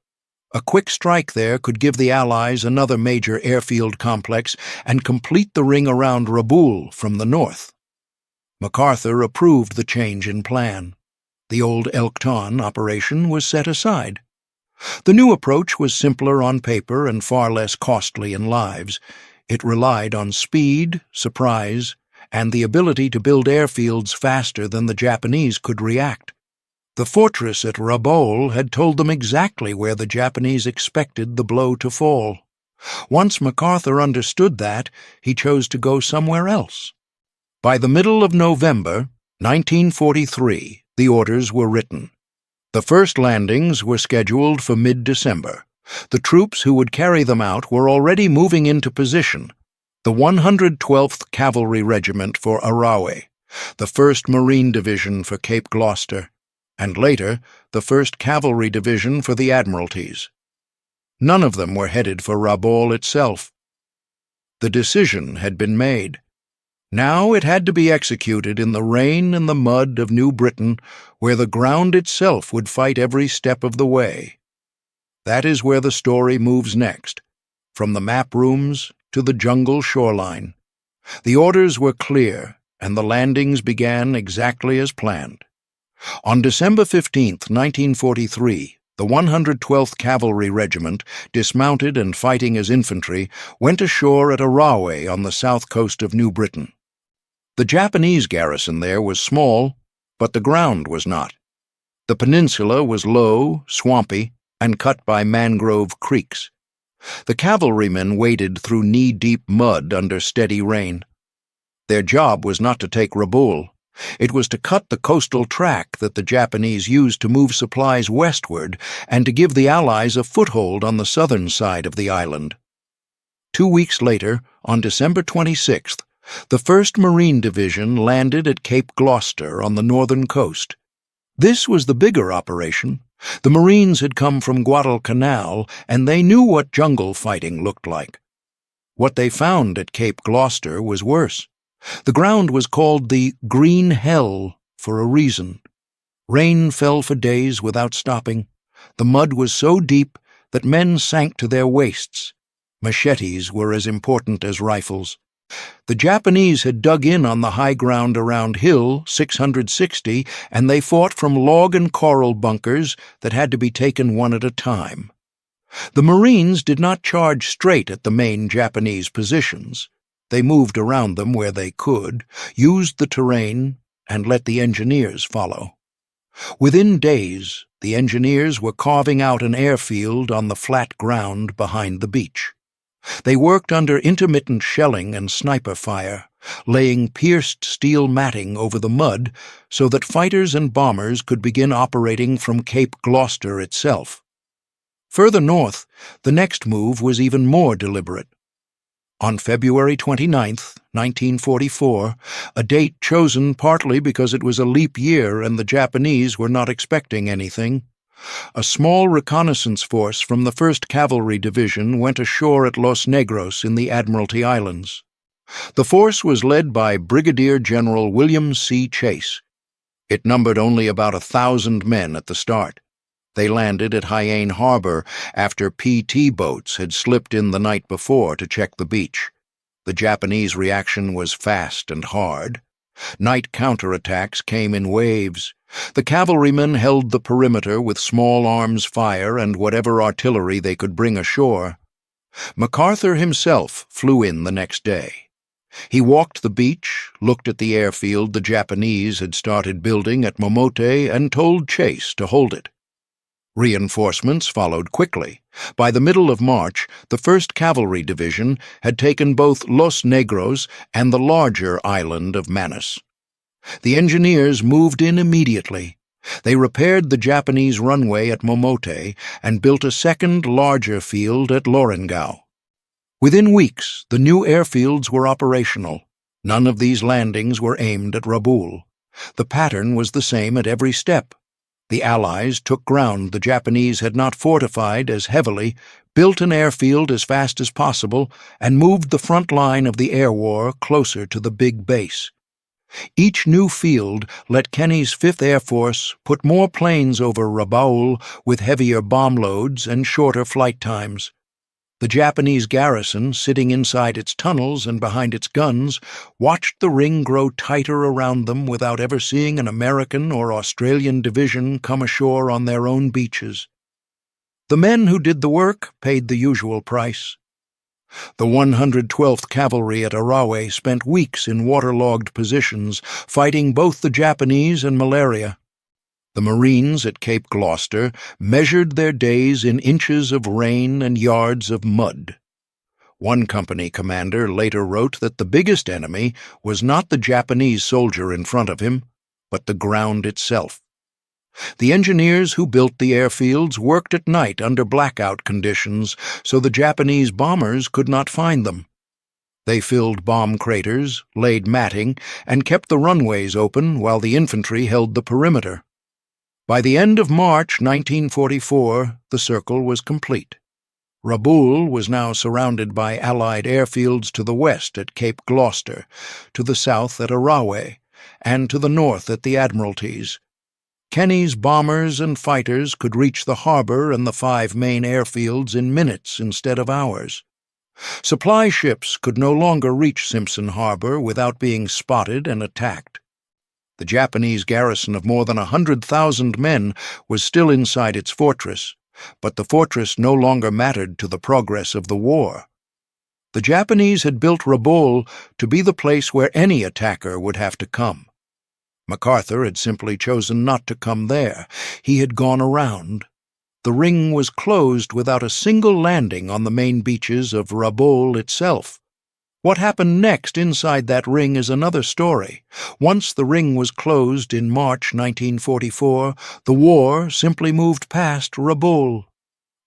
A quick strike there could give the Allies another major airfield complex and complete the ring around Rabaul from the north. MacArthur approved the change in plan. The old Elkton operation was set aside. The new approach was simpler on paper and far less costly in lives. It relied on speed, surprise, and the ability to build airfields faster than the Japanese could react. The fortress at Rabaul had told them exactly where the Japanese expected the blow to fall. Once MacArthur understood that, he chose to go somewhere else. By the middle of November 1943, the orders were written. The first landings were scheduled for mid-December. The troops who would carry them out were already moving into position. The 112th Cavalry Regiment for Arawe, the 1st Marine Division for Cape Gloucester, and later the 1st Cavalry Division for the Admiralties. None of them were headed for Rabaul itself. The decision had been made. Now it had to be executed in the rain and the mud of New Britain, where the ground itself would fight every step of the way. That is where the story moves next, from the map rooms to the jungle shoreline. The orders were clear, and the landings began exactly as planned. On December 15, 1943, the 112th Cavalry Regiment, dismounted and fighting as infantry, went ashore at Arawe on the south coast of New Britain. The Japanese garrison there was small, but the ground was not. The peninsula was low, swampy, and cut by mangrove creeks. The cavalrymen waded through knee-deep mud under steady rain. Their job was not to take Rabaul. It was to cut the coastal track that the Japanese used to move supplies westward and to give the Allies a foothold on the southern side of the island. 2 weeks later, on December 26th, the 1st Marine Division landed at Cape Gloucester on the northern coast. This was the bigger operation. The Marines had come from Guadalcanal, and they knew what jungle fighting looked like. What they found at Cape Gloucester was worse. The ground was called the Green Hell for a reason. Rain fell for days without stopping. The mud was so deep that men sank to their waists. Machetes were as important as rifles. The Japanese had dug in on the high ground around Hill 660, and they fought from log and coral bunkers that had to be taken one at a time. The Marines did not charge straight at the main Japanese positions. They moved around them where they could, used the terrain, and let the engineers follow. Within days, the engineers were carving out an airfield on the flat ground behind the beach. They worked under intermittent shelling and sniper fire, laying pierced steel matting over the mud so that fighters and bombers could begin operating from Cape Gloucester itself. Further north, the next move was even more deliberate. On February 29, 1944, a date chosen partly because it was a leap year and the Japanese were not expecting anything, a small reconnaissance force from the 1st Cavalry Division went ashore at Los Negros in the Admiralty Islands. The force was led by Brigadier General William C. Chase. It numbered only about 1,000 men at the start. They landed at Hyannis Harbor after PT boats had slipped in the night before to check the beach. The Japanese reaction was fast and hard. Night counterattacks came in waves. The cavalrymen held the perimeter with small arms fire and whatever artillery they could bring ashore. MacArthur himself flew in the next day. He walked the beach, looked at the airfield the Japanese had started building at Momote, and told Chase to hold it. Reinforcements followed quickly. By the middle of March, the 1st Cavalry Division had taken both Los Negros and the larger island of Manus. The engineers moved in immediately. They repaired the Japanese runway at Momote and built a second, larger field at Lorengau. Within weeks, the new airfields were operational. None of these landings were aimed at Rabaul. The pattern was the same at every step. The Allies took ground the Japanese had not fortified as heavily, built an airfield as fast as possible, and moved the front line of the air war closer to the big base. Each new field let Kenny's 5th Air Force put more planes over Rabaul with heavier bomb loads and shorter flight times. The Japanese garrison, sitting inside its tunnels and behind its guns, watched the ring grow tighter around them without ever seeing an American or Australian division come ashore on their own beaches. The men who did the work paid the usual price. The 112th Cavalry at Arawe spent weeks in waterlogged positions, fighting both the Japanese and malaria. The Marines at Cape Gloucester measured their days in inches of rain and yards of mud. One company commander later wrote that the biggest enemy was not the Japanese soldier in front of him, but the ground itself. The engineers who built the airfields worked at night under blackout conditions so the Japanese bombers could not find them. They filled bomb craters, laid matting, and kept the runways open while the infantry held the perimeter. By the end of March 1944, the circle was complete. Rabaul was now surrounded by Allied airfields to the west at Cape Gloucester, to the south at Arawe, and to the north at the Admiralties. Kenny's bombers and fighters could reach the harbor and the 5 main airfields in minutes instead of hours. Supply ships could no longer reach Simpson Harbor without being spotted and attacked. The Japanese garrison of more than 100,000 men was still inside its fortress, but the fortress no longer mattered to the progress of the war. The Japanese had built Rabaul to be the place where any attacker would have to come. MacArthur had simply chosen not to come there. He had gone around. The ring was closed without a single landing on the main beaches of Rabaul itself. What happened next inside that ring is another story. Once the ring was closed in March 1944, the war simply moved past Rabaul.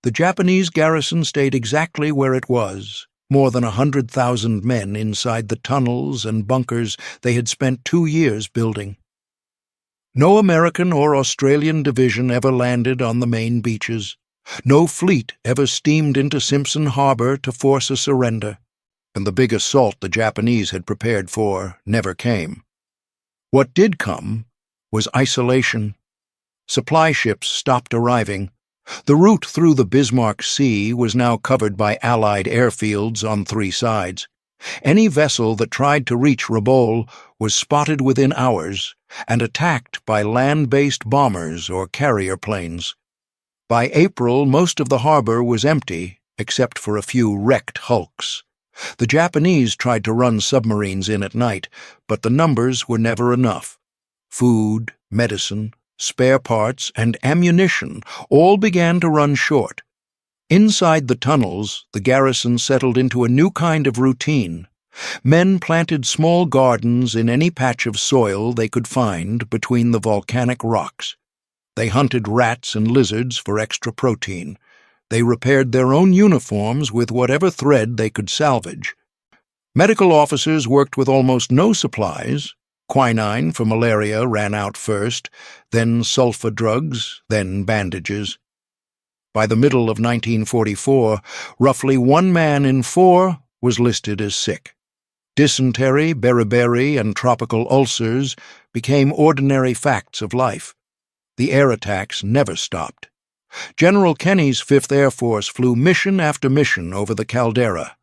The Japanese garrison stayed exactly where it was, more than 100,000 men inside the tunnels and bunkers they had spent 2 years building. No American or Australian division ever landed on the main beaches. No fleet ever steamed into Simpson Harbor to force a surrender, and the big assault the Japanese had prepared for never came. What did come was isolation. Supply ships stopped arriving. The route through the Bismarck Sea was now covered by Allied airfields on 3 sides. Any vessel that tried to reach Rabaul was spotted within hours and attacked by land-based bombers or carrier planes. By April, most of the harbor was empty, except for a few wrecked hulks. The Japanese tried to run submarines in at night, but the numbers were never enough. Food, medicine, spare parts, and ammunition all began to run short. Inside the tunnels, the garrison settled into a new kind of routine. Men planted small gardens in any patch of soil they could find between the volcanic rocks. They hunted rats and lizards for extra protein. They repaired their own uniforms with whatever thread they could salvage. Medical officers worked with almost no supplies. Quinine for malaria ran out first, then sulfa drugs, then bandages. By the middle of 1944, roughly 1 man in 4 was listed as sick. Dysentery, beriberi, and tropical ulcers became ordinary facts of life. The air attacks never stopped. General Kenny's 5th Air Force flew mission after mission over the caldera.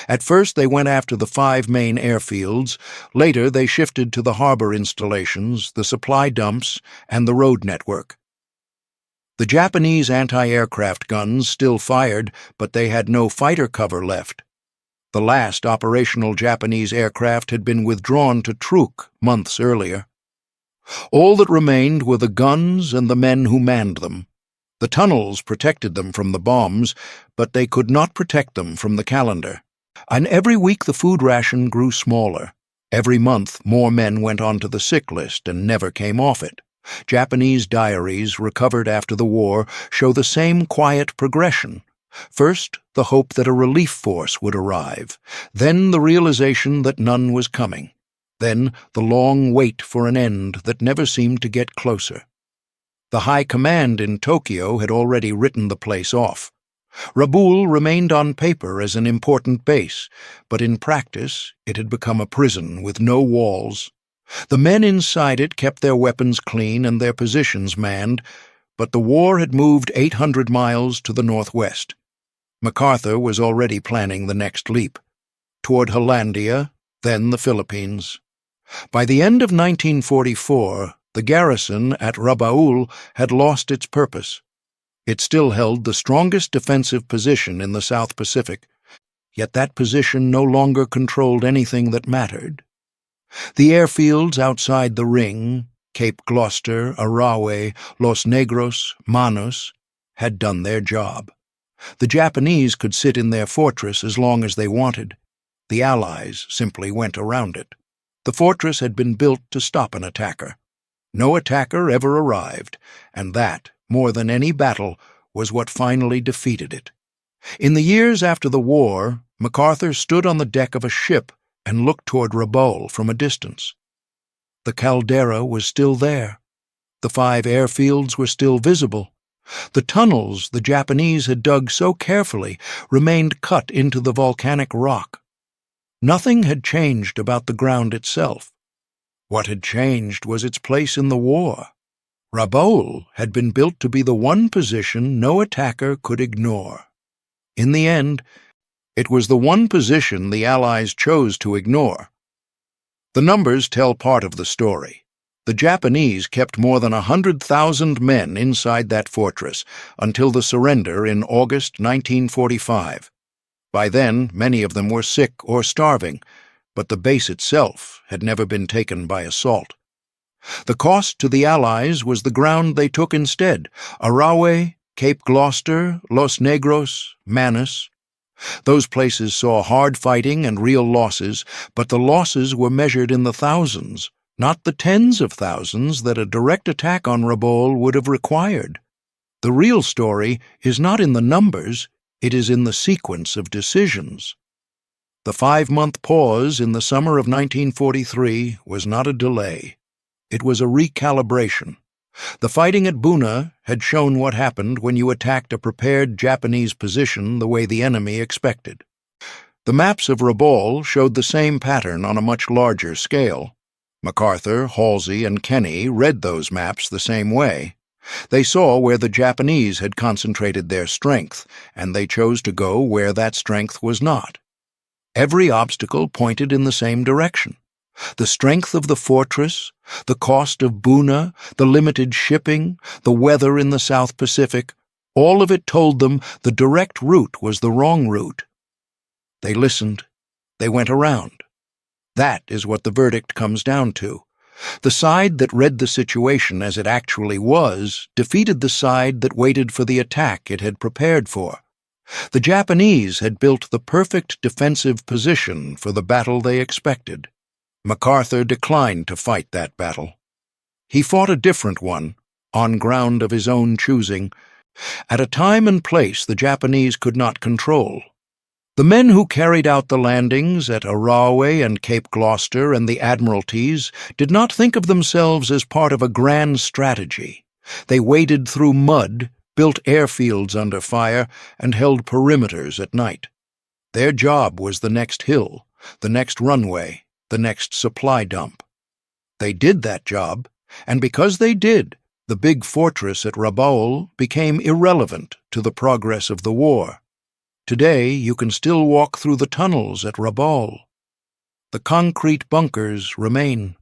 At first they went after the 5 main airfields. Later they shifted to the harbor installations, the supply dumps, and the road network. The Japanese anti-aircraft guns still fired, but they had no fighter cover left. The last operational Japanese aircraft had been withdrawn to Truk months earlier. All that remained were the guns and the men who manned them. The tunnels protected them from the bombs, but they could not protect them from the calendar. And every week the food ration grew smaller. Every month more men went onto the sick list and never came off it. Japanese diaries recovered after the war show the same quiet progression. First, the hope that a relief force would arrive, then the realization that none was coming, then the long wait for an end that never seemed to get closer. The high command in Tokyo had already written the place off. Rabaul remained on paper as an important base, but in practice it had become a prison with no walls. The men inside it kept their weapons clean and their positions manned, but the war had moved 800 miles to the northwest. MacArthur was already planning the next leap, toward Hollandia, then the Philippines. By the end of 1944, the garrison at Rabaul had lost its purpose. It still held the strongest defensive position in the South Pacific, yet that position no longer controlled anything that mattered. The airfields outside the ring, Cape Gloucester, Arawe, Los Negros, Manus, had done their job. The Japanese could sit in their fortress as long as they wanted. The Allies simply went around it. The fortress had been built to stop an attacker. No attacker ever arrived, and that, more than any battle, was what finally defeated it. In the years after the war, MacArthur stood on the deck of a ship and looked toward Rabaul from a distance. The caldera was still there. The 5 airfields were still visible. The tunnels the Japanese had dug so carefully remained cut into the volcanic rock. Nothing had changed about the ground itself. What had changed was its place in the war. Rabaul had been built to be the one position no attacker could ignore. In the end, it was the one position the Allies chose to ignore. The numbers tell part of the story. The Japanese kept more than 100,000 men inside that fortress until the surrender in August 1945. By then, many of them were sick or starving, but the base itself had never been taken by assault. The cost to the Allies was the ground they took instead: Arawe, Cape Gloucester, Los Negros, Manus. Those places saw hard fighting and real losses, but the losses were measured in the thousands, not the tens of thousands that a direct attack on Rabaul would have required. The real story is not in the numbers, it is in the sequence of decisions. The 5-month pause in the summer of 1943 was not a delay. It was a recalibration. The fighting at Buna had shown what happened when you attacked a prepared Japanese position the way the enemy expected. The maps of Rabaul showed the same pattern on a much larger scale. MacArthur, Halsey, and Kenny read those maps the same way. They saw where the Japanese had concentrated their strength, and they chose to go where that strength was not. Every obstacle pointed in the same direction. The strength of the fortress, the cost of Buna, the limited shipping, the weather in the South Pacific, all of it told them the direct route was the wrong route. They listened. They went around. That is what the verdict comes down to. The side that read the situation as it actually was defeated the side that waited for the attack it had prepared for. The Japanese had built the perfect defensive position for the battle they expected. MacArthur declined to fight that battle. He fought a different one, on ground of his own choosing, at a time and place the Japanese could not control. The men who carried out the landings at Arawe and Cape Gloucester and the Admiralties did not think of themselves as part of a grand strategy. They waded through mud, built airfields under fire, and held perimeters at night. Their job was the next hill, the next runway, the next supply dump. They did that job, and because they did, the big fortress at Rabaul became irrelevant to the progress of the war. Today, you can still walk through the tunnels at Rabaul. The concrete bunkers remain.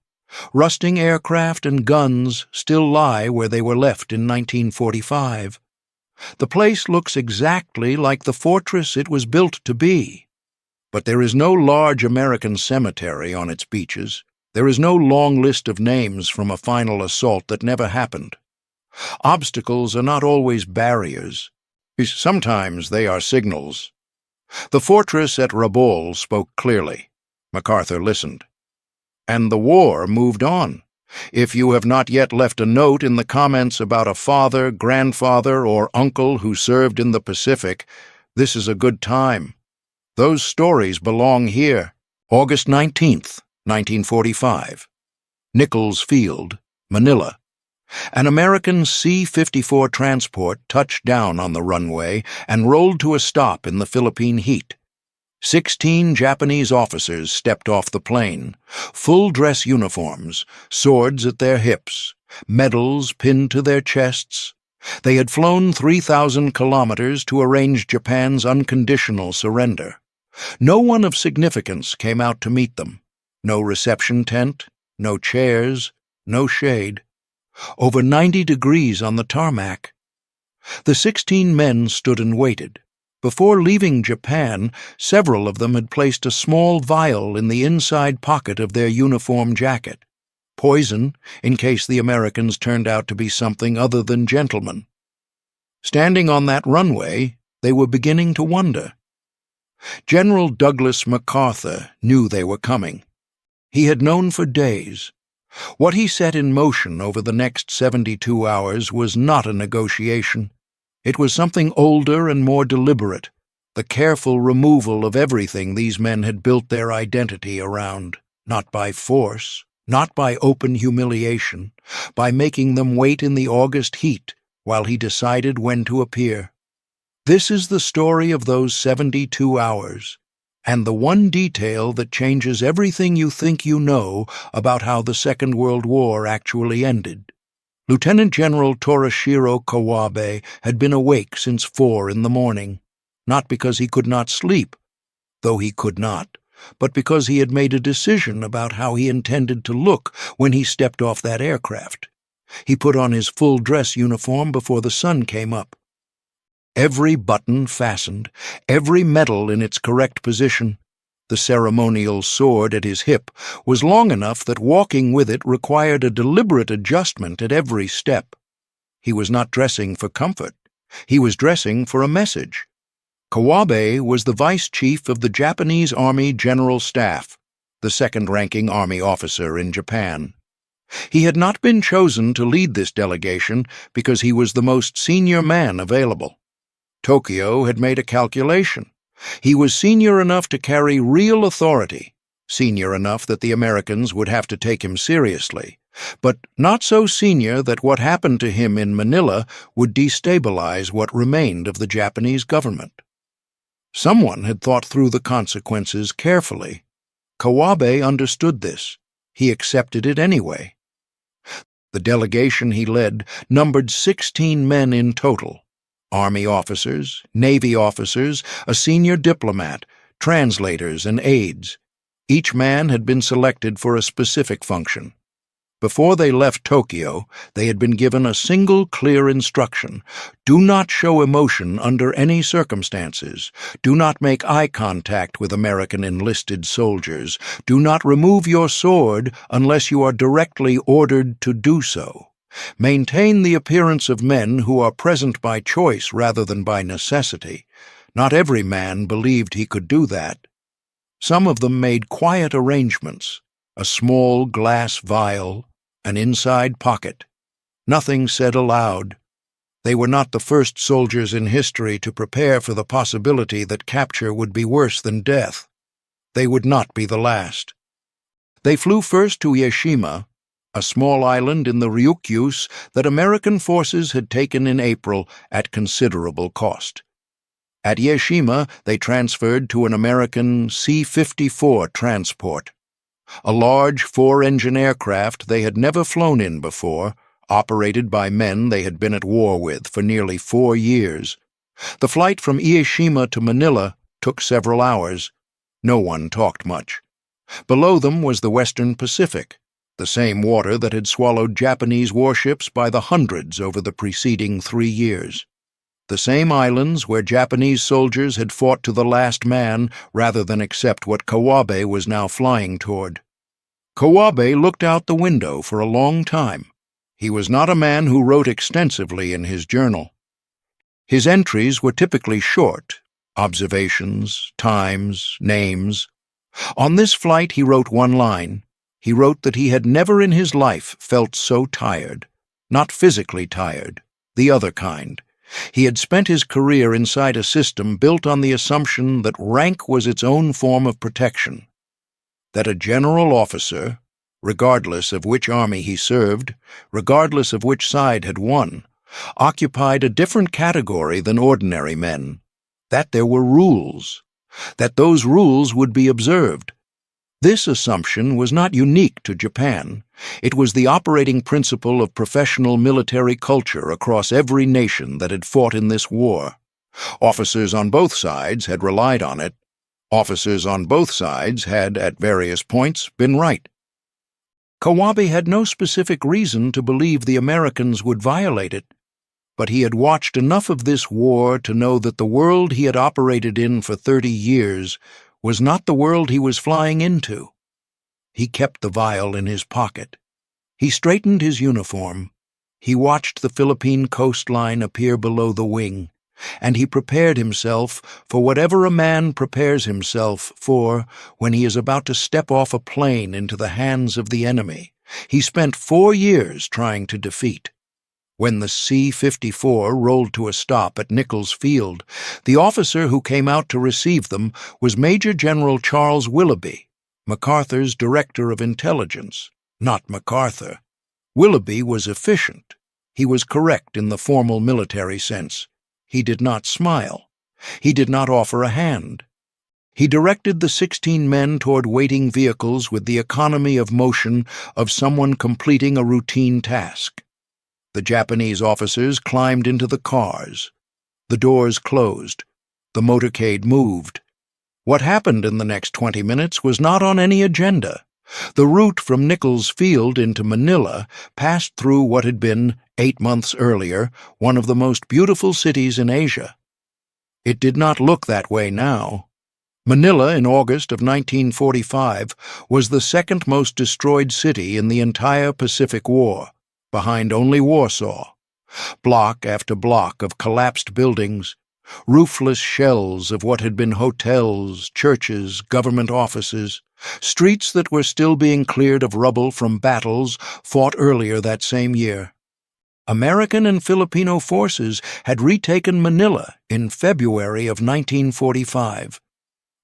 Rusting aircraft and guns still lie where they were left in 1945. The place looks exactly like the fortress it was built to be. But there is no large American cemetery on its beaches. There is no long list of names from a final assault that never happened. Obstacles are not always barriers. Sometimes they are signals. The fortress at Rabaul spoke clearly. MacArthur listened. And the war moved on. If you have not yet left a note in the comments about a father, grandfather, or uncle who served in the Pacific, this is a good time. Those stories belong here. August 19th, 1945. Nichols Field, Manila. An American C-54 transport touched down on the runway and rolled to a stop in the Philippine heat. 16 Japanese officers stepped off the plane, full-dress uniforms, swords at their hips, medals pinned to their chests. They had flown 3,000 kilometers to arrange Japan's unconditional surrender. No one of significance came out to meet them. No reception tent, no chairs, no shade. Over 90 degrees on the tarmac. The 16 men stood and waited. Before leaving Japan, several of them had placed a small vial in the inside pocket of their uniform jacket. Poison, in case the Americans turned out to be something other than gentlemen. Standing on that runway, they were beginning to wonder. General Douglas MacArthur knew they were coming. He had known for days. What he set in motion over the next 72 hours was not a negotiation. It was something older and more deliberate, the careful removal of everything these men had built their identity around, not by force, not by open humiliation, by making them wait in the August heat while he decided when to appear. This is the story of those 72 hours, and the one detail that changes everything you think you know about how the Second World War actually ended. Lieutenant General Torashiro Kawabe had been awake since 4 in the morning, not because he could not sleep, though he could not, but because he had made a decision about how he intended to look when he stepped off that aircraft. He put on his full dress uniform before the sun came up. Every button fastened, every medal in its correct position. The ceremonial sword at his hip was long enough that walking with it required a deliberate adjustment at every step. He was not dressing for comfort. He was dressing for a message. Kawabe was the vice chief of the Japanese Army General Staff, the second-ranking army officer in Japan. He had not been chosen to lead this delegation because he was the most senior man available. Tokyo had made a calculation. He was senior enough to carry real authority, senior enough that the Americans would have to take him seriously, but not so senior that what happened to him in Manila would destabilize what remained of the Japanese government. Someone had thought through the consequences carefully. Kawabe understood this. He accepted it anyway. The delegation he led numbered 16 men in total. Army officers, Navy officers, a senior diplomat, translators, and aides. Each man had been selected for a specific function. Before they left Tokyo, they had been given a single clear instruction: do not show emotion under any circumstances. Do not make eye contact with American enlisted soldiers. Do not remove your sword unless you are directly ordered to do so. Maintain the appearance of men who are present by choice rather than by necessity. Not every man believed he could do that. Some of them made quiet arrangements, a small glass vial, an inside pocket. Nothing said aloud. They were not the first soldiers in history to prepare for the possibility that capture would be worse than death. They would not be the last. They flew first to Ieshima, a small island in the Ryukyus that American forces had taken in April at considerable cost. At Ieshima, they transferred to an American C-54 transport, a large 4-engine aircraft they had never flown in before, operated by men they had been at war with for nearly 4 years. The flight from Ieshima to Manila took several hours. No one talked much. Below them was the Western Pacific, the same water that had swallowed Japanese warships by the hundreds over the preceding 3 years. The same islands where Japanese soldiers had fought to the last man rather than accept what Kawabe was now flying toward. Kawabe looked out the window for a long time. He was not a man who wrote extensively in his journal. His entries were typically short: observations, times, names. On this flight he wrote one line. He wrote that he had never in his life felt so tired. Not physically tired, the other kind. He had spent his career inside a system built on the assumption that rank was its own form of protection. That a general officer, regardless of which army he served, regardless of which side had won, occupied a different category than ordinary men. That there were rules. That those rules would be observed. This assumption was not unique to Japan. It was the operating principle of professional military culture across every nation that had fought in this war. Officers on both sides had relied on it. Officers on both sides had, at various points, been right. Kawabe had no specific reason to believe the Americans would violate it, but he had watched enough of this war to know that the world he had operated in for 30 years was not the world he was flying into. He kept the vial in his pocket. He straightened his uniform. He watched the Philippine coastline appear below the wing, and he prepared himself for whatever a man prepares himself for when he is about to step off a plane into the hands of the enemy, He spent 4 years trying to defeat. When the C-54 rolled to a stop at Nichols Field, the officer who came out to receive them was Major General Charles Willoughby, MacArthur's Director of Intelligence, not MacArthur. Willoughby was efficient. He was correct in the formal military sense. He did not smile. He did not offer a hand. He directed the 16 men toward waiting vehicles with the economy of motion of someone completing a routine task. The Japanese officers climbed into the cars. The doors closed. The motorcade moved. What happened in the next 20 minutes was not on any agenda. The route from Nichols Field into Manila passed through what had been, 8 months earlier, one of the most beautiful cities in Asia. It did not look that way now. Manila in August of 1945 was the second most destroyed city in the entire Pacific War, behind only Warsaw. Block after block of collapsed buildings, roofless shells of what had been hotels, churches, government offices, streets that were still being cleared of rubble from battles fought earlier that same year. American and Filipino forces had retaken Manila in February of 1945.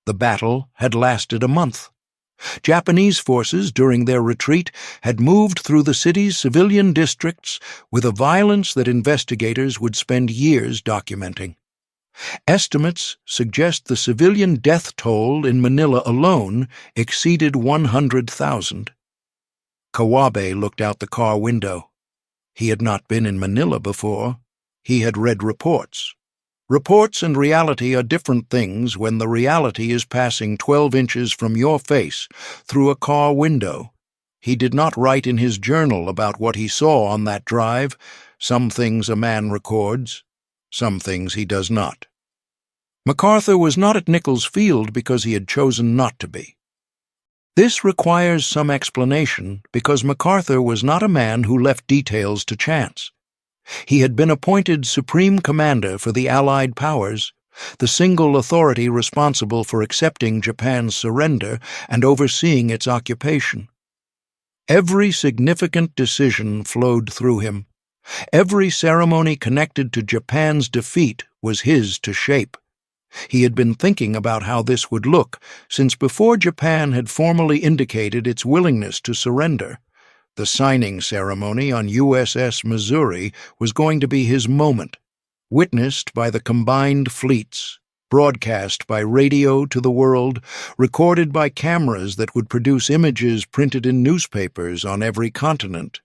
The battle had lasted a month. Japanese forces, during their retreat, had moved through the city's civilian districts with a violence that investigators would spend years documenting. Estimates suggest the civilian death toll in Manila alone exceeded 100,000. Kawabe looked out the car window. He had not been in Manila before. He had read reports. Reports and reality are different things when the reality is passing 12 inches from your face through a car window. He did not write in his journal about what he saw on that drive. Some things a man records, some things he does not. MacArthur was not at Nichols Field because he had chosen not to be. This requires some explanation because MacArthur was not a man who left details to chance. He had been appointed Supreme Commander for the Allied Powers, the single authority responsible for accepting Japan's surrender and overseeing its occupation. Every significant decision flowed through him. Every ceremony connected to Japan's defeat was his to shape. He had been thinking about how this would look since before Japan had formally indicated its willingness to surrender. The signing ceremony on USS Missouri was going to be his moment, witnessed by the combined fleets, broadcast by radio to the world, recorded by cameras that would produce images printed in newspapers on every continent.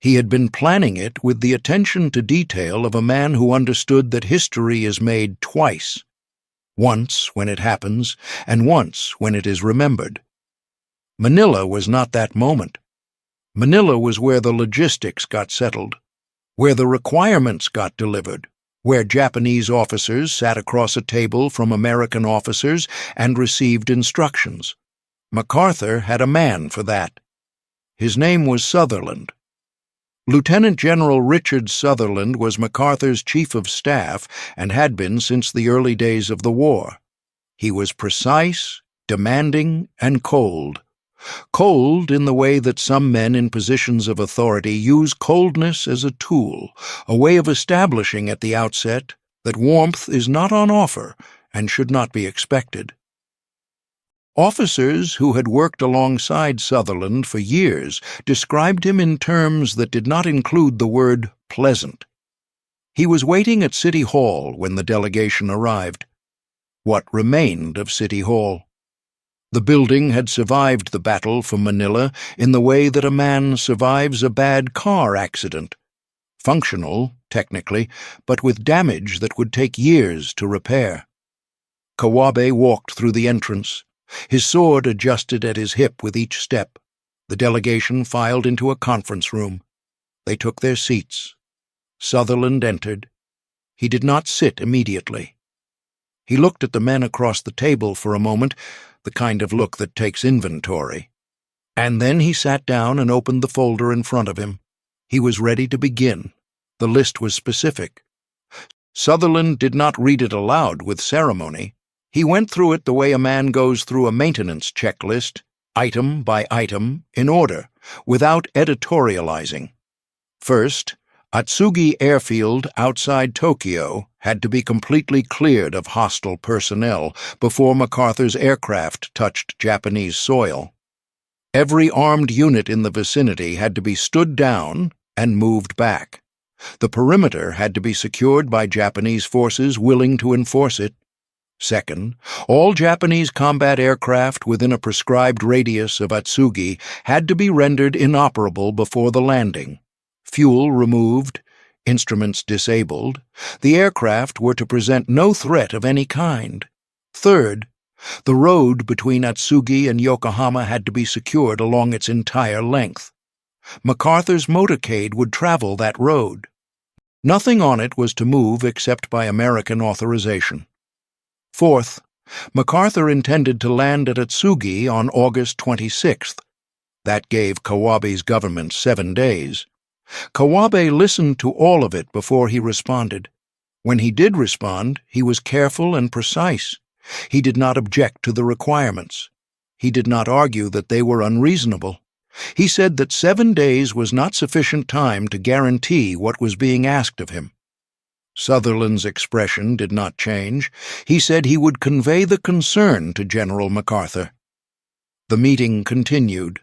He had been planning it with the attention to detail of a man who understood that history is made twice, once when it happens and once when it is remembered. Manila was not that moment. Manila was where the logistics got settled, where the requirements got delivered, where Japanese officers sat across a table from American officers and received instructions. MacArthur had a man for that. His name was Sutherland. Lieutenant General Richard Sutherland was MacArthur's chief of staff and had been since the early days of the war. He was precise, demanding, and cold. Cold in the way that some men in positions of authority use coldness as a tool, a way of establishing at the outset that warmth is not on offer and should not be expected. Officers who had worked alongside Sutherland for years described him in terms that did not include the word pleasant. He was waiting at City Hall when the delegation arrived. What remained of City Hall? The building had survived the battle for Manila in the way that a man survives a bad car accident. Functional, technically, but with damage that would take years to repair. Kawabe walked through the entrance. His sword adjusted at his hip with each step. The delegation filed into a conference room. They took their seats. Sutherland entered. He did not sit immediately. He looked at the men across the table for a moment, the kind of look that takes inventory. And then he sat down and opened the folder in front of him. He was ready to begin. The list was specific. Sutherland did not read it aloud with ceremony. He went through it the way a man goes through a maintenance checklist, item by item, in order, without editorializing. First, Atsugi Airfield outside Tokyo had to be completely cleared of hostile personnel before MacArthur's aircraft touched Japanese soil. Every armed unit in the vicinity had to be stood down and moved back. The perimeter had to be secured by Japanese forces willing to enforce it. Second, all Japanese combat aircraft within a prescribed radius of Atsugi had to be rendered inoperable before the landing. Fuel removed, instruments disabled, the aircraft were to present no threat of any kind. Third, the road between Atsugi and Yokohama had to be secured along its entire length. MacArthur's motorcade would travel that road. Nothing on it was to move except by American authorization. Fourth, MacArthur intended to land at Atsugi on August 26th. That gave Kawabe's government 7 days. Kawabe listened to all of it before he responded. When he did respond, he was careful and precise. He did not object to the requirements. He did not argue that they were unreasonable. He said that 7 days was not sufficient time to guarantee what was being asked of him. Sutherland's expression did not change. He said he would convey the concern to General MacArthur. The meeting continued.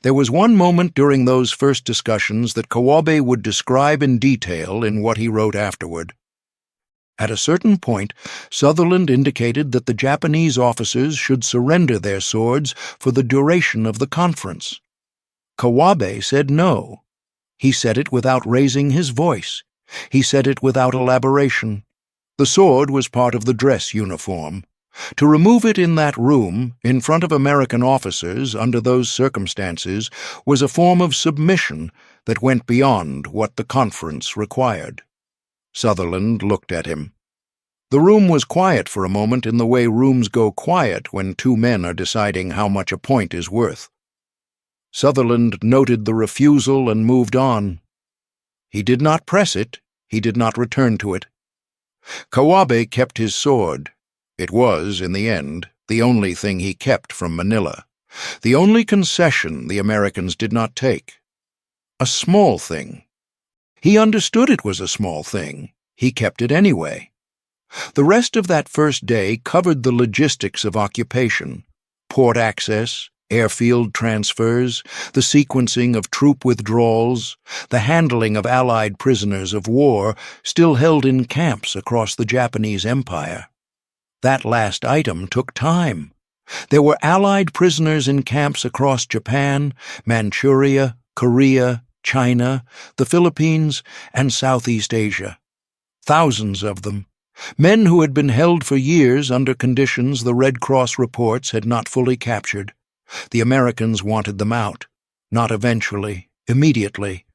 There was one moment during those first discussions that Kawabe would describe in detail in what he wrote afterward. At a certain point, Sutherland indicated that the Japanese officers should surrender their swords for the duration of the conference. Kawabe said no. He said it without raising his voice. He said it without elaboration. The sword was part of the dress uniform. To remove it in that room, in front of American officers under those circumstances, was a form of submission that went beyond what the conference required. Sutherland looked at him. The room was quiet for a moment in the way rooms go quiet when 2 men are deciding how much a point is worth. Sutherland noted the refusal and moved on. He did not press it. He did not return to it. Kawabe kept his sword. It was, in the end, the only thing he kept from Manila, the only concession the Americans did not take. A small thing. He understood it was a small thing. He kept it anyway. The rest of that first day covered the logistics of occupation, port access, airfield transfers, the sequencing of troop withdrawals, the handling of Allied prisoners of war still held in camps across the Japanese Empire. That last item took time. There were Allied prisoners in camps across Japan, Manchuria, Korea, China, the Philippines, and Southeast Asia. Thousands of them. Men who had been held for years under conditions the Red Cross reports had not fully captured. The Americans wanted them out, not eventually, immediately,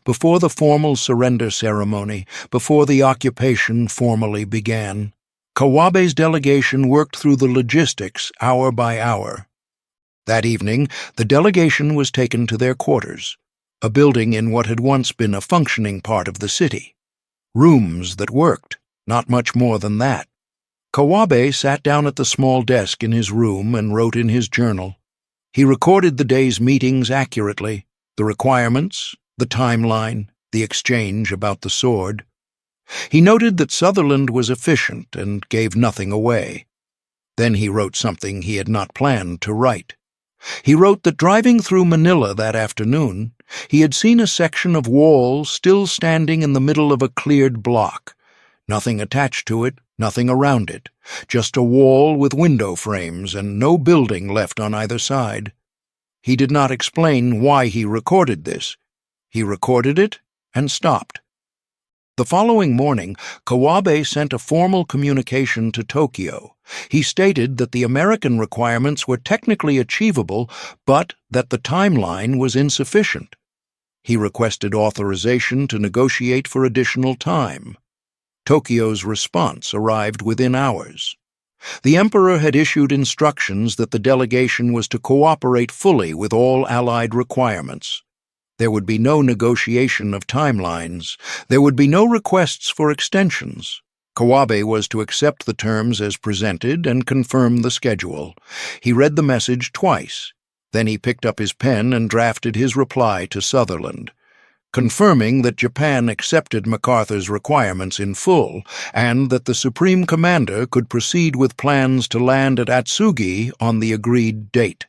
before the formal surrender ceremony, before the occupation formally began. Kawabe's delegation worked through the logistics hour by hour. That evening, the delegation was taken to their quarters, a building in what had once been a functioning part of the city. Rooms that worked, not much more than that. Kawabe sat down at the small desk in his room and wrote in his journal. He recorded the day's meetings accurately, the requirements, the timeline, the exchange about the sword. He noted that Sutherland was efficient and gave nothing away. Then he wrote something he had not planned to write. He wrote that driving through Manila that afternoon, he had seen a section of wall still standing in the middle of a cleared block. Nothing attached to it, nothing around it, just a wall with window frames and no building left on either side. He did not explain why he recorded this. He recorded it and stopped. The following morning, Kawabe sent a formal communication to Tokyo. He stated that the American requirements were technically achievable, but that the timeline was insufficient. He requested authorization to negotiate for additional time. Tokyo's response arrived within hours. The Emperor had issued instructions that the delegation was to cooperate fully with all Allied requirements. There would be no negotiation of timelines. There would be no requests for extensions. Kawabe was to accept the terms as presented and confirm the schedule. He read the message twice. Then he picked up his pen and drafted his reply to Sutherland, confirming that Japan accepted MacArthur's requirements in full and that the Supreme Commander could proceed with plans to land at Atsugi on the agreed date.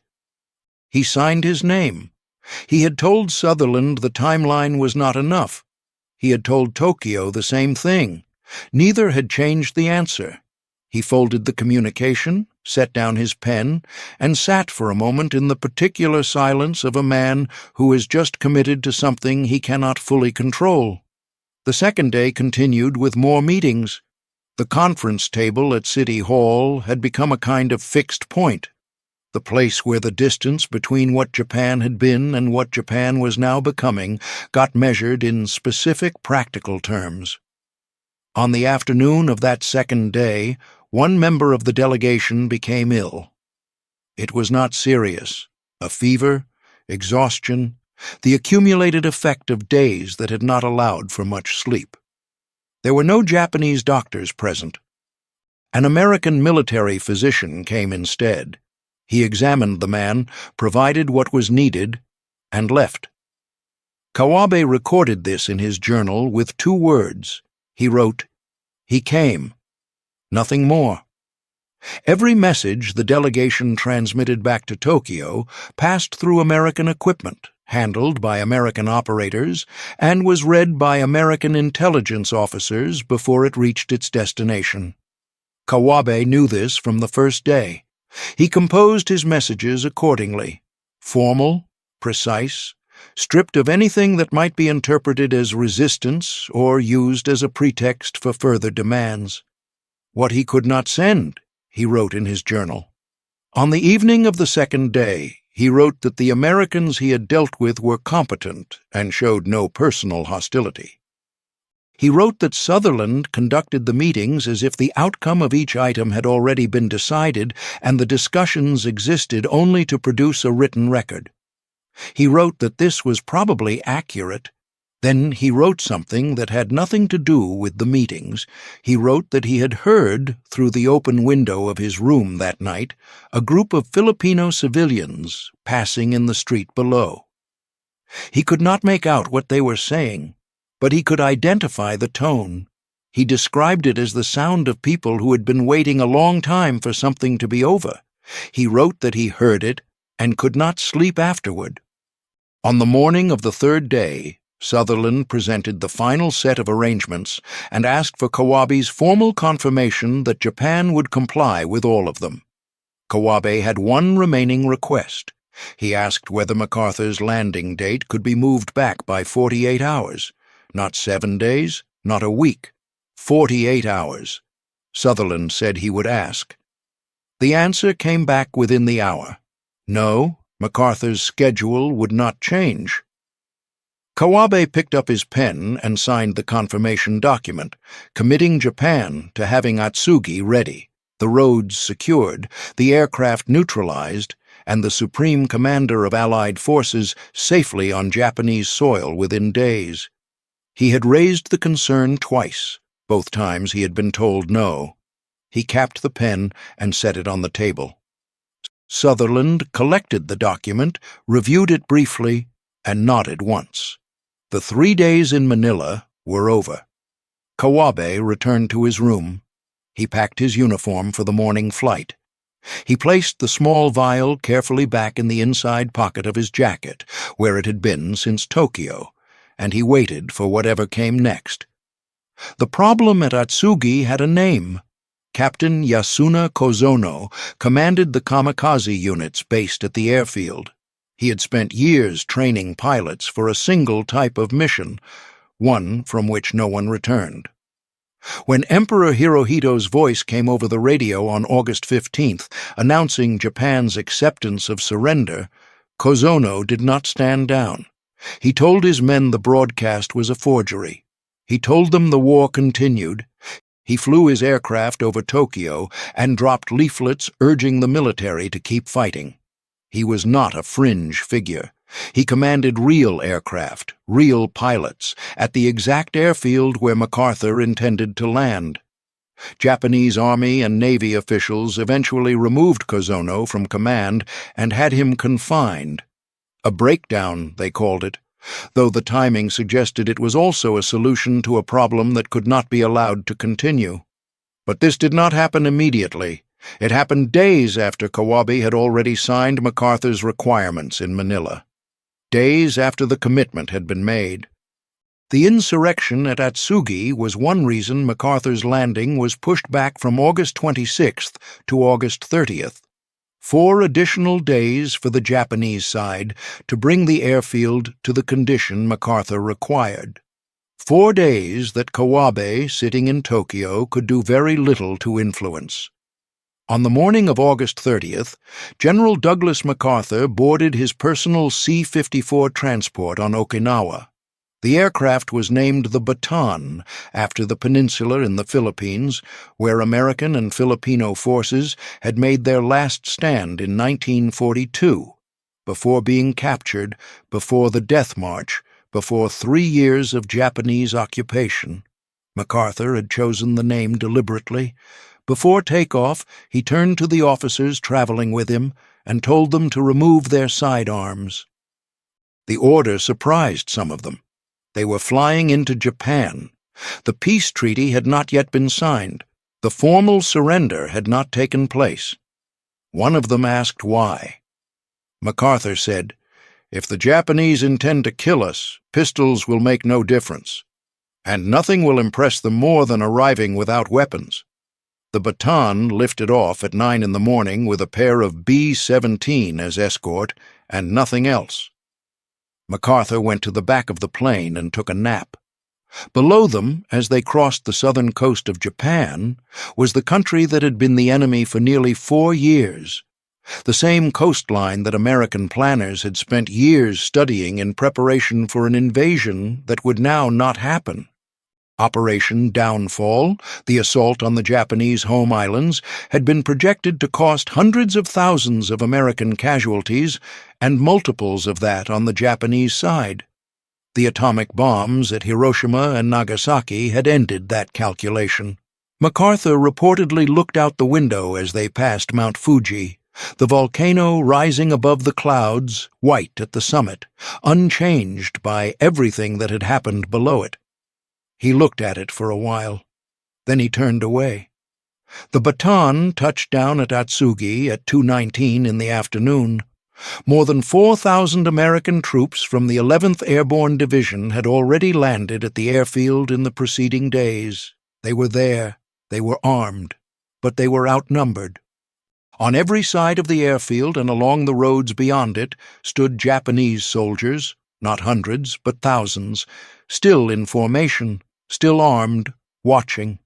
He signed his name. He had told Sutherland the timeline was not enough. He had told Tokyo the same thing. Neither had changed the answer. He folded the communication, set down his pen, and sat for a moment in the particular silence of a man who has just committed to something he cannot fully control. The second day continued with more meetings. The conference table at City Hall had become a kind of fixed point, the place where the distance between what Japan had been and what Japan was now becoming got measured in specific practical terms. On the afternoon of that second day, one member of the delegation became ill. It was not serious. A fever, exhaustion, the accumulated effect of days that had not allowed for much sleep. There were no Japanese doctors present. An American military physician came instead. He examined the man, provided what was needed, and left. Kawabe recorded this in his journal with 2 words. He wrote, "He came." Nothing more. Every message the delegation transmitted back to Tokyo passed through American equipment, handled by American operators, and was read by American intelligence officers before it reached its destination. Kawabe knew this from the first day. He composed his messages accordingly, formal, precise, stripped of anything that might be interpreted as resistance or used as a pretext for further demands. What he could not send, he wrote in his journal. On the evening of the second day, he wrote that the Americans he had dealt with were competent and showed no personal hostility. He wrote that Sutherland conducted the meetings as if the outcome of each item had already been decided and the discussions existed only to produce a written record. He wrote that this was probably accurate. Then he wrote something that had nothing to do with the meetings. He wrote that he had heard, through the open window of his room that night, a group of Filipino civilians passing in the street below. He could not make out what they were saying, but he could identify the tone. He described it as the sound of people who had been waiting a long time for something to be over. He wrote that he heard it and could not sleep afterward. On the morning of the third day, Sutherland presented the final set of arrangements and asked for Kawabe's formal confirmation that Japan would comply with all of them. Kawabe had one remaining request. He asked whether MacArthur's landing date could be moved back by 48 hours. Not 7 days, not a week. 48 hours. Sutherland said he would ask. The answer came back within the hour. No, MacArthur's schedule would not change. Kawabe picked up his pen and signed the confirmation document, committing Japan to having Atsugi ready, the roads secured, the aircraft neutralized, and the Supreme Commander of Allied forces safely on Japanese soil within days. He had raised the concern twice. Both times he had been told no. He capped the pen and set it on the table. Sutherland collected the document, reviewed it briefly, and nodded once. The 3 days in Manila were over. Kawabe returned to his room. He packed his uniform for the morning flight. He placed the small vial carefully back in the inside pocket of his jacket, where it had been since Tokyo, and he waited for whatever came next. The problem at Atsugi had a name. Captain Yasuna Kozono commanded the kamikaze units based at the airfield. He had spent years training pilots for a single type of mission, one from which no one returned. When Emperor Hirohito's voice came over the radio on August 15th, announcing Japan's acceptance of surrender, Kozono did not stand down. He told his men the broadcast was a forgery. He told them the war continued. He flew his aircraft over Tokyo and dropped leaflets urging the military to keep fighting. He was not a fringe figure. He commanded real aircraft, real pilots, at the exact airfield where MacArthur intended to land. Japanese Army and Navy officials eventually removed Kozono from command and had him confined. A breakdown, they called it, though the timing suggested it was also a solution to a problem that could not be allowed to continue. But this did not happen immediately. It happened days after Kawabe had already signed MacArthur's requirements in Manila. Days after the commitment had been made. The insurrection at Atsugi was one reason MacArthur's landing was pushed back from August 26th to August 30th. 4 additional days for the Japanese side to bring the airfield to the condition MacArthur required. 4 days that Kawabe, sitting in Tokyo, could do very little to influence. On the morning of August 30th, General Douglas MacArthur boarded his personal C-54 transport on Okinawa. The aircraft was named the Bataan, after the peninsula in the Philippines, where American and Filipino forces had made their last stand in 1942, before being captured, before the Death March, before 3 years of Japanese occupation. MacArthur had chosen the name deliberately. Before takeoff, he turned to the officers traveling with him and told them to remove their sidearms. The order surprised some of them. They were flying into Japan. The peace treaty had not yet been signed. The formal surrender had not taken place. One of them asked why. MacArthur said, "If the Japanese intend to kill us, pistols will make no difference, and nothing will impress them more than arriving without weapons." The Bataan lifted off at 9 in the morning with a pair of B-17 as escort and nothing else. MacArthur went to the back of the plane and took a nap. Below them, as they crossed the southern coast of Japan, was the country that had been the enemy for nearly 4 years, the same coastline that American planners had spent years studying in preparation for an invasion that would now not happen. Operation Downfall, the assault on the Japanese home islands, had been projected to cost hundreds of thousands of American casualties and multiples of that on the Japanese side. The atomic bombs at Hiroshima and Nagasaki had ended that calculation. MacArthur reportedly looked out the window as they passed Mount Fuji, the volcano rising above the clouds, white at the summit, unchanged by everything that had happened below it. He looked at it for a while. Then he turned away. The Bataan touched down at Atsugi at 2:19 in the afternoon. More than 4,000 American troops from the 11th Airborne Division had already landed at the airfield in the preceding days. They were there, they were armed, but they were outnumbered. On every side of the airfield and along the roads beyond it stood Japanese soldiers, not hundreds, but thousands, still in formation, still armed, watching.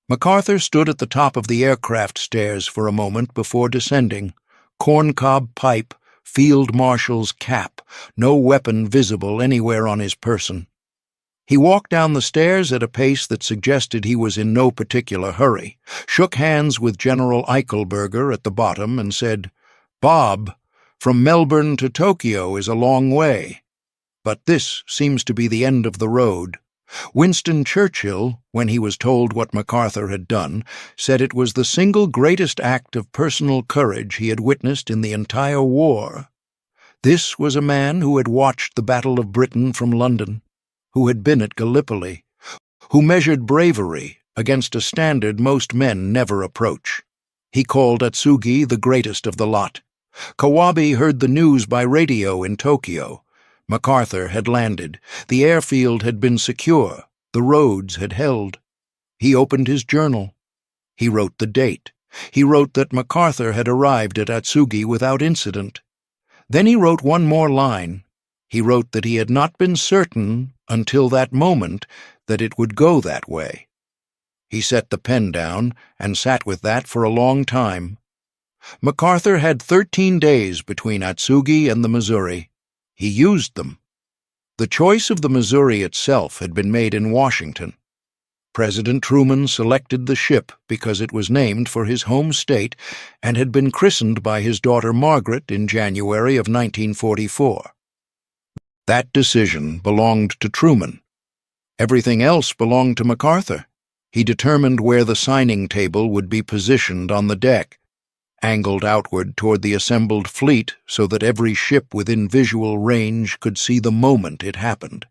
MacArthur stood at the top of the aircraft stairs for a moment before descending, corncob pipe, field marshal's cap, no weapon visible anywhere on his person. He walked down the stairs at a pace that suggested he was in no particular hurry, shook hands with General Eichelberger at the bottom and said, "Bob, from Melbourne to Tokyo is a long way, but this seems to be the end of the road." Winston Churchill, when he was told what MacArthur had done, said it was the single greatest act of personal courage he had witnessed in the entire war. This was a man who had watched the Battle of Britain from London, who had been at Gallipoli, who measured bravery against a standard most men never approach. He called Atsugi the greatest of the lot. Kawabe heard the news by radio in Tokyo. MacArthur had landed. The airfield had been secure. The roads had held. He opened his journal. He wrote the date. He wrote that MacArthur had arrived at Atsugi without incident. Then he wrote one more line. He wrote that he had not been certain, until that moment, that it would go that way. He set the pen down and sat with that for a long time. MacArthur had 13 days between Atsugi and the Missouri. He used them. The choice of the Missouri itself had been made in Washington. President Truman selected the ship because it was named for his home state and had been christened by his daughter Margaret in January of 1944. That decision belonged to Truman. Everything else belonged to MacArthur. He determined where the signing table would be positioned on the deck, angled outward toward the assembled fleet so that every ship within visual range could see the moment it happened.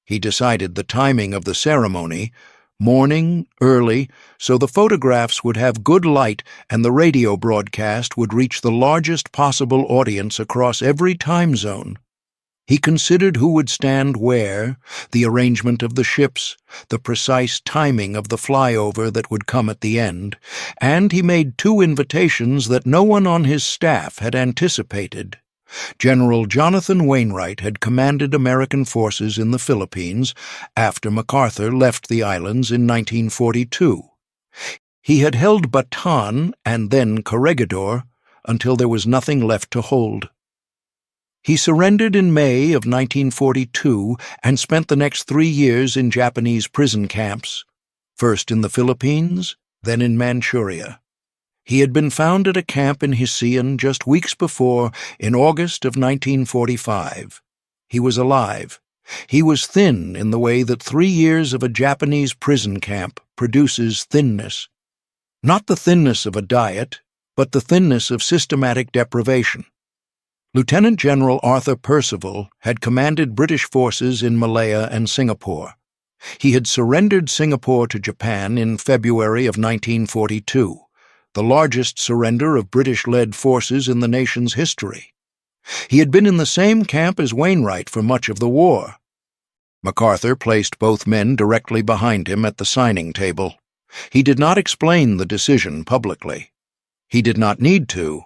He decided the timing of the ceremony, morning, early, so the photographs would have good light and the radio broadcast would reach the largest possible audience across every time zone. He considered who would stand where, the arrangement of the ships, the precise timing of the flyover that would come at the end, and he made 2 invitations that no one on his staff had anticipated. General Jonathan Wainwright had commanded American forces in the Philippines after MacArthur left the islands in 1942. He had held Bataan and then Corregidor until there was nothing left to hold. He surrendered in May of 1942 and spent the next 3 years in Japanese prison camps, first in the Philippines, then in Manchuria. He had been found at a camp in Hisian just weeks before, in August of 1945. He was alive. He was thin in the way that 3 years of a Japanese prison camp produces thinness. Not the thinness of a diet, but the thinness of systematic deprivation. Lieutenant General Arthur Percival had commanded British forces in Malaya and Singapore. He had surrendered Singapore to Japan in February of 1942, the largest surrender of British-led forces in the nation's history. He had been in the same camp as Wainwright for much of the war. MacArthur placed both men directly behind him at the signing table. He did not explain the decision publicly. He did not need to.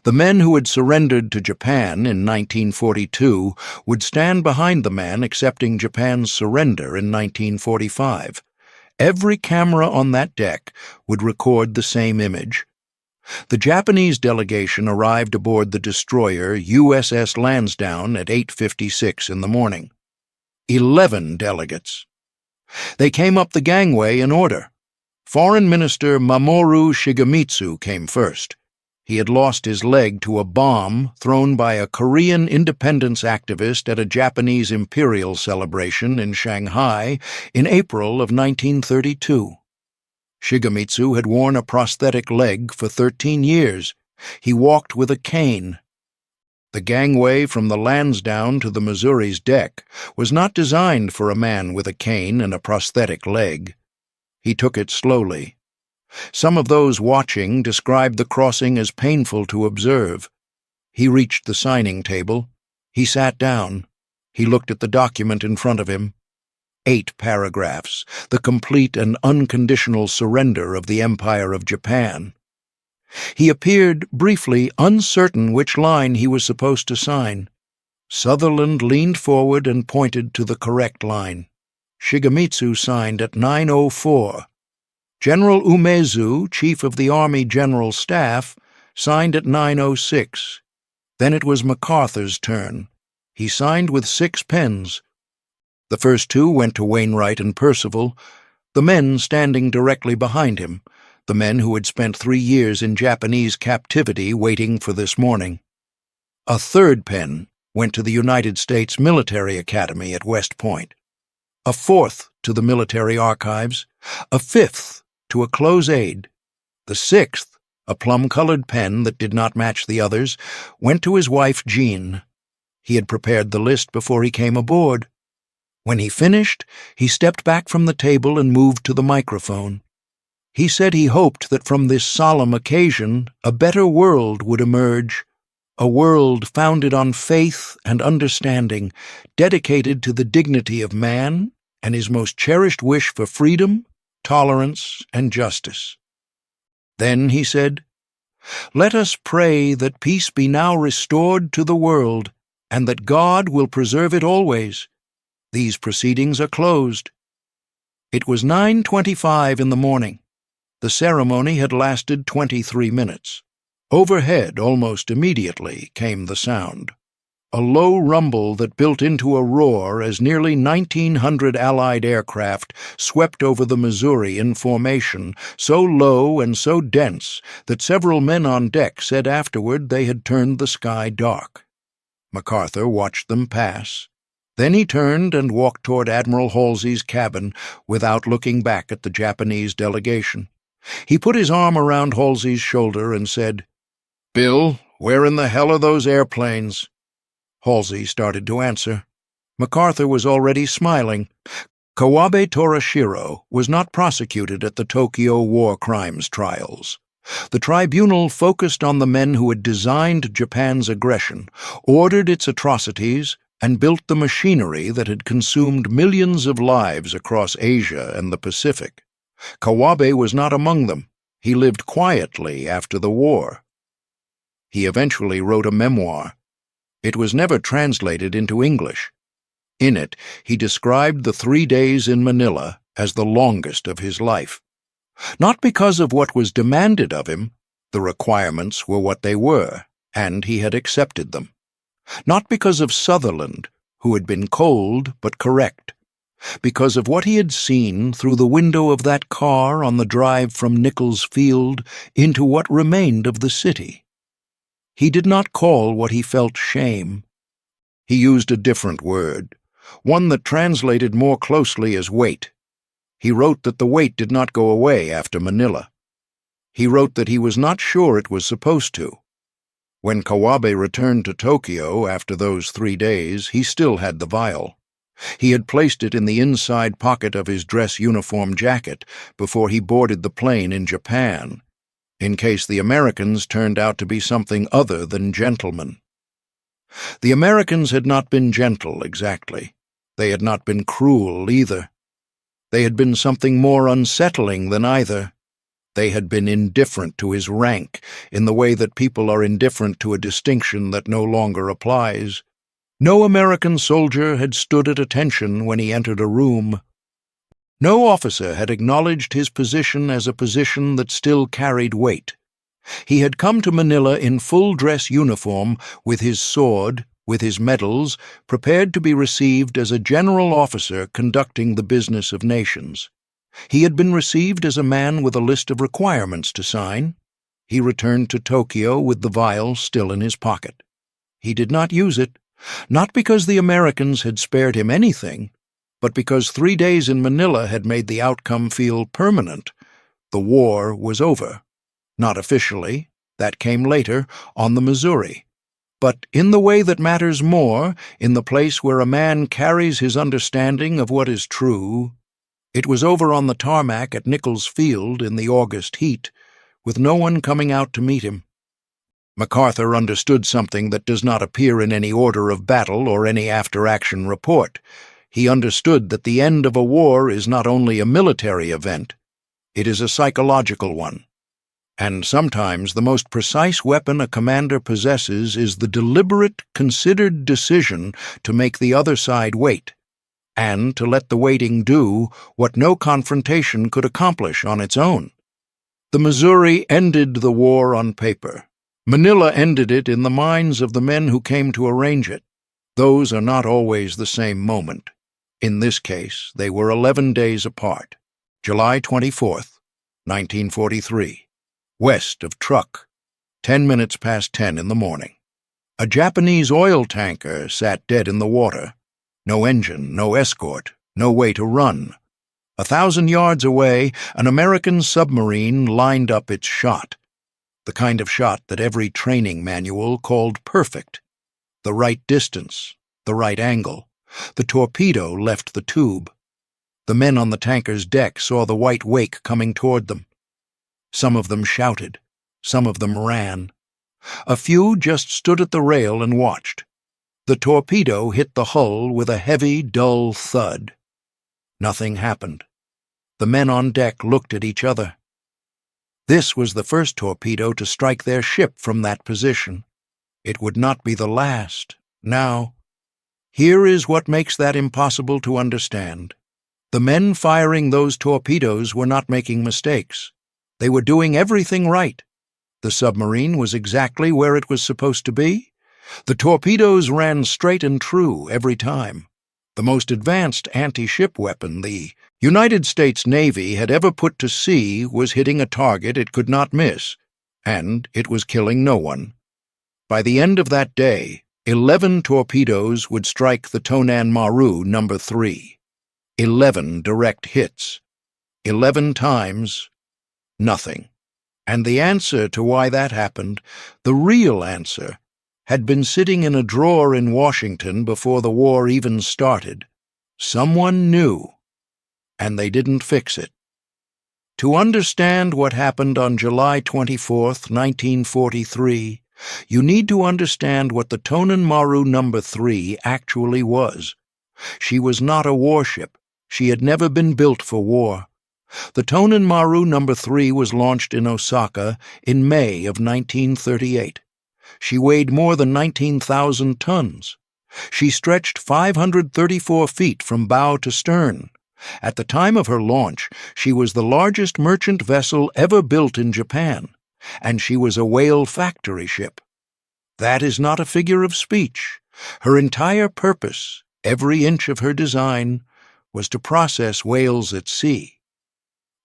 The men who had surrendered to Japan in 1942 would stand behind the man accepting Japan's surrender in 1945. Every camera on that deck would record the same image. The Japanese delegation arrived aboard the destroyer USS Lansdowne at 8:56 in the morning. 11 delegates. They came up the gangway in order. Foreign Minister Mamoru Shigemitsu came first. He had lost his leg to a bomb thrown by a Korean independence activist at a Japanese imperial celebration in Shanghai in April of 1932. Shigemitsu had worn a prosthetic leg for 13 years. He walked with a cane. The gangway from the Lansdowne to the Missouri's deck was not designed for a man with a cane and a prosthetic leg. He took it slowly. Some of those watching described the crossing as painful to observe. He reached the signing table. He sat down. He looked at the document in front of him. 8 paragraphs, the complete and unconditional surrender of the Empire of Japan. He appeared, briefly, uncertain which line he was supposed to sign. Sutherland leaned forward and pointed to the correct line. Shigemitsu signed at 9:04. General Umezu, chief of the Army General Staff, signed at 9:06. Then it was MacArthur's turn. He signed with 6 pens. The first 2 went to Wainwright and Percival, the men standing directly behind him, the men who had spent 3 years in Japanese captivity waiting for this morning. A third pen went to the United States Military Academy at West Point. A 4th to the military archives. A 5th to a close aide. The 6th, a plum-colored pen that did not match the others, went to his wife Jean. He had prepared the list before he came aboard. When he finished, he stepped back from the table and moved to the microphone. He said he hoped that from this solemn occasion a better world would emerge, a world founded on faith and understanding, dedicated to the dignity of man and his most cherished wish for freedom, tolerance, and justice. Then he said, "Let us pray that peace be now restored to the world, and that God will preserve it always. These proceedings are closed." It was 9:25 in the morning. The ceremony had lasted 23 minutes. Overhead, almost immediately, came the sound. A low rumble that built into a roar as nearly 1,900 Allied aircraft swept over the Missouri in formation, so low and so dense that several men on deck said afterward they had turned the sky dark. MacArthur watched them pass. Then he turned and walked toward Admiral Halsey's cabin without looking back at the Japanese delegation. He put his arm around Halsey's shoulder and said, "Bill, where in the hell are those airplanes?" Halsey started to answer. MacArthur was already smiling. Kawabe Torashiro was not prosecuted at the Tokyo war crimes trials. The tribunal focused on the men who had designed Japan's aggression, ordered its atrocities, and built the machinery that had consumed millions of lives across Asia and the Pacific. Kawabe was not among them. He lived quietly after the war. He eventually wrote a memoir. It was never translated into English. In it, he described the 3 days in Manila as the longest of his life. Not because of what was demanded of him. The requirements were what they were, and he had accepted them. Not because of Sutherland, who had been cold but correct. Because of what he had seen through the window of that car on the drive from Nichols Field into what remained of the city. He did not call what he felt shame. He used a different word, one that translated more closely as weight. He wrote that the weight did not go away after Manila. He wrote that he was not sure it was supposed to. When Kawabe returned to Tokyo after those 3 days, he still had the vial. He had placed it in the inside pocket of his dress uniform jacket before he boarded the plane in Japan, in case the Americans turned out to be something other than gentlemen. The Americans had not been gentle, exactly. They had not been cruel, either. They had been something more unsettling than either. They had been indifferent to his rank, in the way that people are indifferent to a distinction that no longer applies. No American soldier had stood at attention when he entered a room. No officer had acknowledged his position as a position that still carried weight. He had come to Manila in full-dress uniform, with his sword, with his medals, prepared to be received as a general officer conducting the business of nations. He had been received as a man with a list of requirements to sign. He returned to Tokyo with the vial still in his pocket. He did not use it, not because the Americans had spared him anything, but because 3 days in Manila had made the outcome feel permanent. The war was over. Not officially, that came later, on the Missouri. But in the way that matters more, in the place where a man carries his understanding of what is true, it was over on the tarmac at Nichols Field in the August heat, with no one coming out to meet him. MacArthur understood something that does not appear in any order of battle or any after-action report. He understood that the end of a war is not only a military event, it is a psychological one. And sometimes the most precise weapon a commander possesses is the deliberate, considered decision to make the other side wait, and to let the waiting do what no confrontation could accomplish on its own. The Missouri ended the war on paper. Manila ended it in the minds of the men who came to arrange it. Those are not always the same moment. In this case, they were 11 days apart. July 24th, 1943. West of Truk, 10 minutes past 10 in the morning. A Japanese oil tanker sat dead in the water. No engine, no escort, no way to run. 1,000 yards away, an American submarine lined up its shot. The kind of shot that every training manual called perfect. The right distance, the right angle. The torpedo left the tube. The men on the tanker's deck saw the white wake coming toward them. Some of them shouted. Some of them ran. A few just stood at the rail and watched. The torpedo hit the hull with a heavy, dull thud. Nothing happened. The men on deck looked at each other. This was the first torpedo to strike their ship from that position. It would not be the last. Now, here is what makes that impossible to understand. The men firing those torpedoes were not making mistakes. They were doing everything right. The submarine was exactly where it was supposed to be. The torpedoes ran straight and true every time. The most advanced anti-ship weapon the United States Navy had ever put to sea was hitting a target it could not miss, and it was killing no one. By the end of that day, 11 torpedoes would strike the Tonan Maru No. 3. 11 direct hits. 11 times, nothing. And the answer to why that happened, the real answer, had been sitting in a drawer in Washington before the war even started. Someone knew, and they didn't fix it. To understand what happened on July 24, 1943, you need to understand what the Tonan Maru No. 3 actually was. She was not a warship. She had never been built for war. The Tonan Maru No. 3 was launched in Osaka in May of 1938. She weighed more than 19,000 tons. She stretched 534 feet from bow to stern. At the time of her launch, she was the largest merchant vessel ever built in Japan, and she was a whale factory ship. That is not a figure of speech. Her entire purpose, every inch of her design, was to process whales at sea.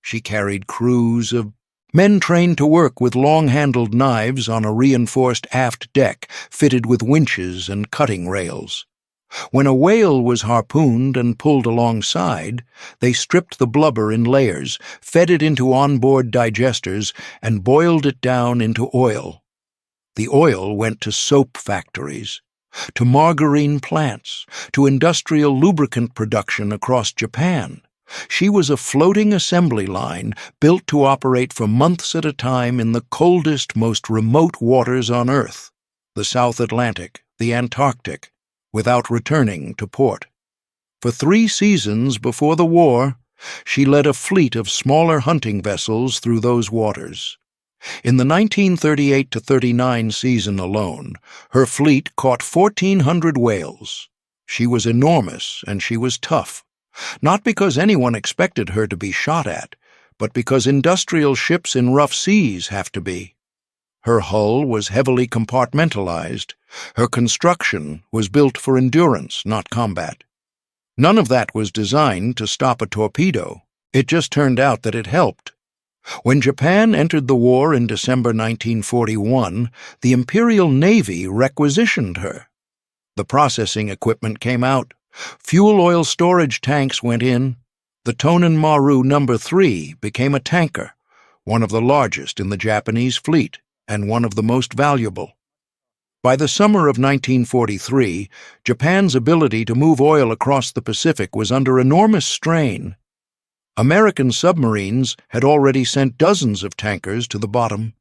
She carried crews of men trained to work with long-handled knives on a reinforced aft deck fitted with winches and cutting rails. When a whale was harpooned and pulled alongside, they stripped the blubber in layers, fed it into onboard digesters, and boiled it down into oil. The oil went to soap factories, to margarine plants, to industrial lubricant production across Japan. She was a floating assembly line built to operate for months at a time in the coldest, most remote waters on Earth, the South Atlantic, the Antarctic, without returning to port. For 3 seasons before the war, she led a fleet of smaller hunting vessels through those waters. In the 1938-39 season alone, her fleet caught 1,400 whales. She was enormous and she was tough. Not because anyone expected her to be shot at, but because industrial ships in rough seas have to be. Her hull was heavily compartmentalized. Her construction was built for endurance, not combat. None of that was designed to stop a torpedo. It just turned out that it helped. When Japan entered the war in December 1941, the Imperial Navy requisitioned her. The processing equipment came out. Fuel oil storage tanks went in. The Tonan Maru No. 3 became a tanker, one of the largest in the Japanese fleet, and one of the most valuable. By the summer of 1943, Japan's ability to move oil across the Pacific was under enormous strain. American submarines had already sent dozens of tankers to the bottom.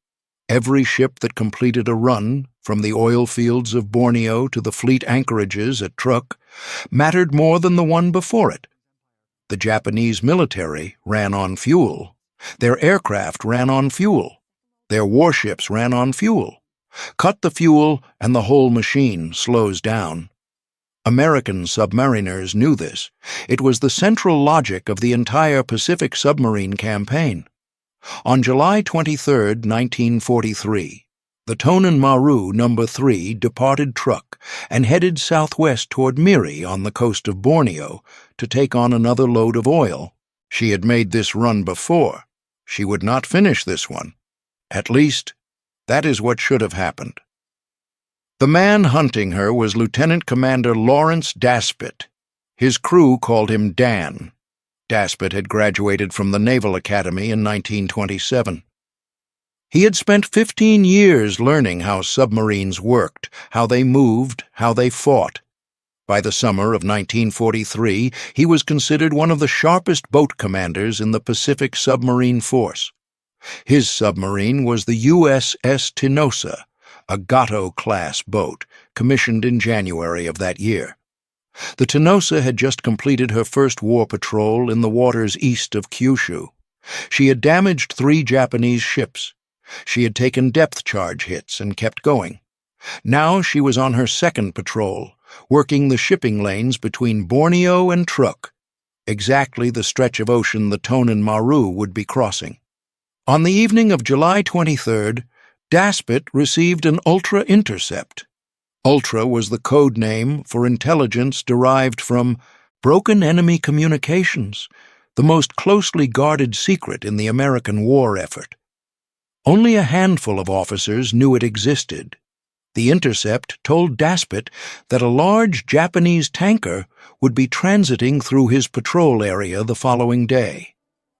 Every ship that completed a run, from the oil fields of Borneo to the fleet anchorages at Truk, mattered more than the one before it. The Japanese military ran on fuel. Their aircraft ran on fuel. Their warships ran on fuel. Cut the fuel, and the whole machine slows down. American submariners knew this. It was the central logic of the entire Pacific submarine campaign. On July 23, 1943, the Tonan Maru No. 3 departed Truk and headed southwest toward Miri on the coast of Borneo to take on another load of oil. She had made this run before. She would not finish this one. At least, that is what should have happened. The man hunting her was Lieutenant Commander Lawrence Daspit. His crew called him Dan. Daspit had graduated from the Naval Academy in 1927. He had spent 15 years learning how submarines worked, how they moved, how they fought. By the summer of 1943, he was considered one of the sharpest boat commanders in the Pacific Submarine Force. His submarine was the USS Tinosa, a Gato-class boat, commissioned in January of that year. The Tinosa had just completed her first war patrol in the waters east of Kyushu. She had damaged 3 Japanese ships. She had taken depth charge hits and kept going. Now she was on her second patrol, working the shipping lanes between Borneo and Truk, exactly the stretch of ocean the Tonan Maru would be crossing. On the evening of July 23rd, Daspit received an Ultra intercept. Ultra was the code name for intelligence derived from broken enemy communications, the most closely guarded secret in the American war effort. Only a handful of officers knew it existed. The intercept told Daspit that a large Japanese tanker would be transiting through his patrol area the following day.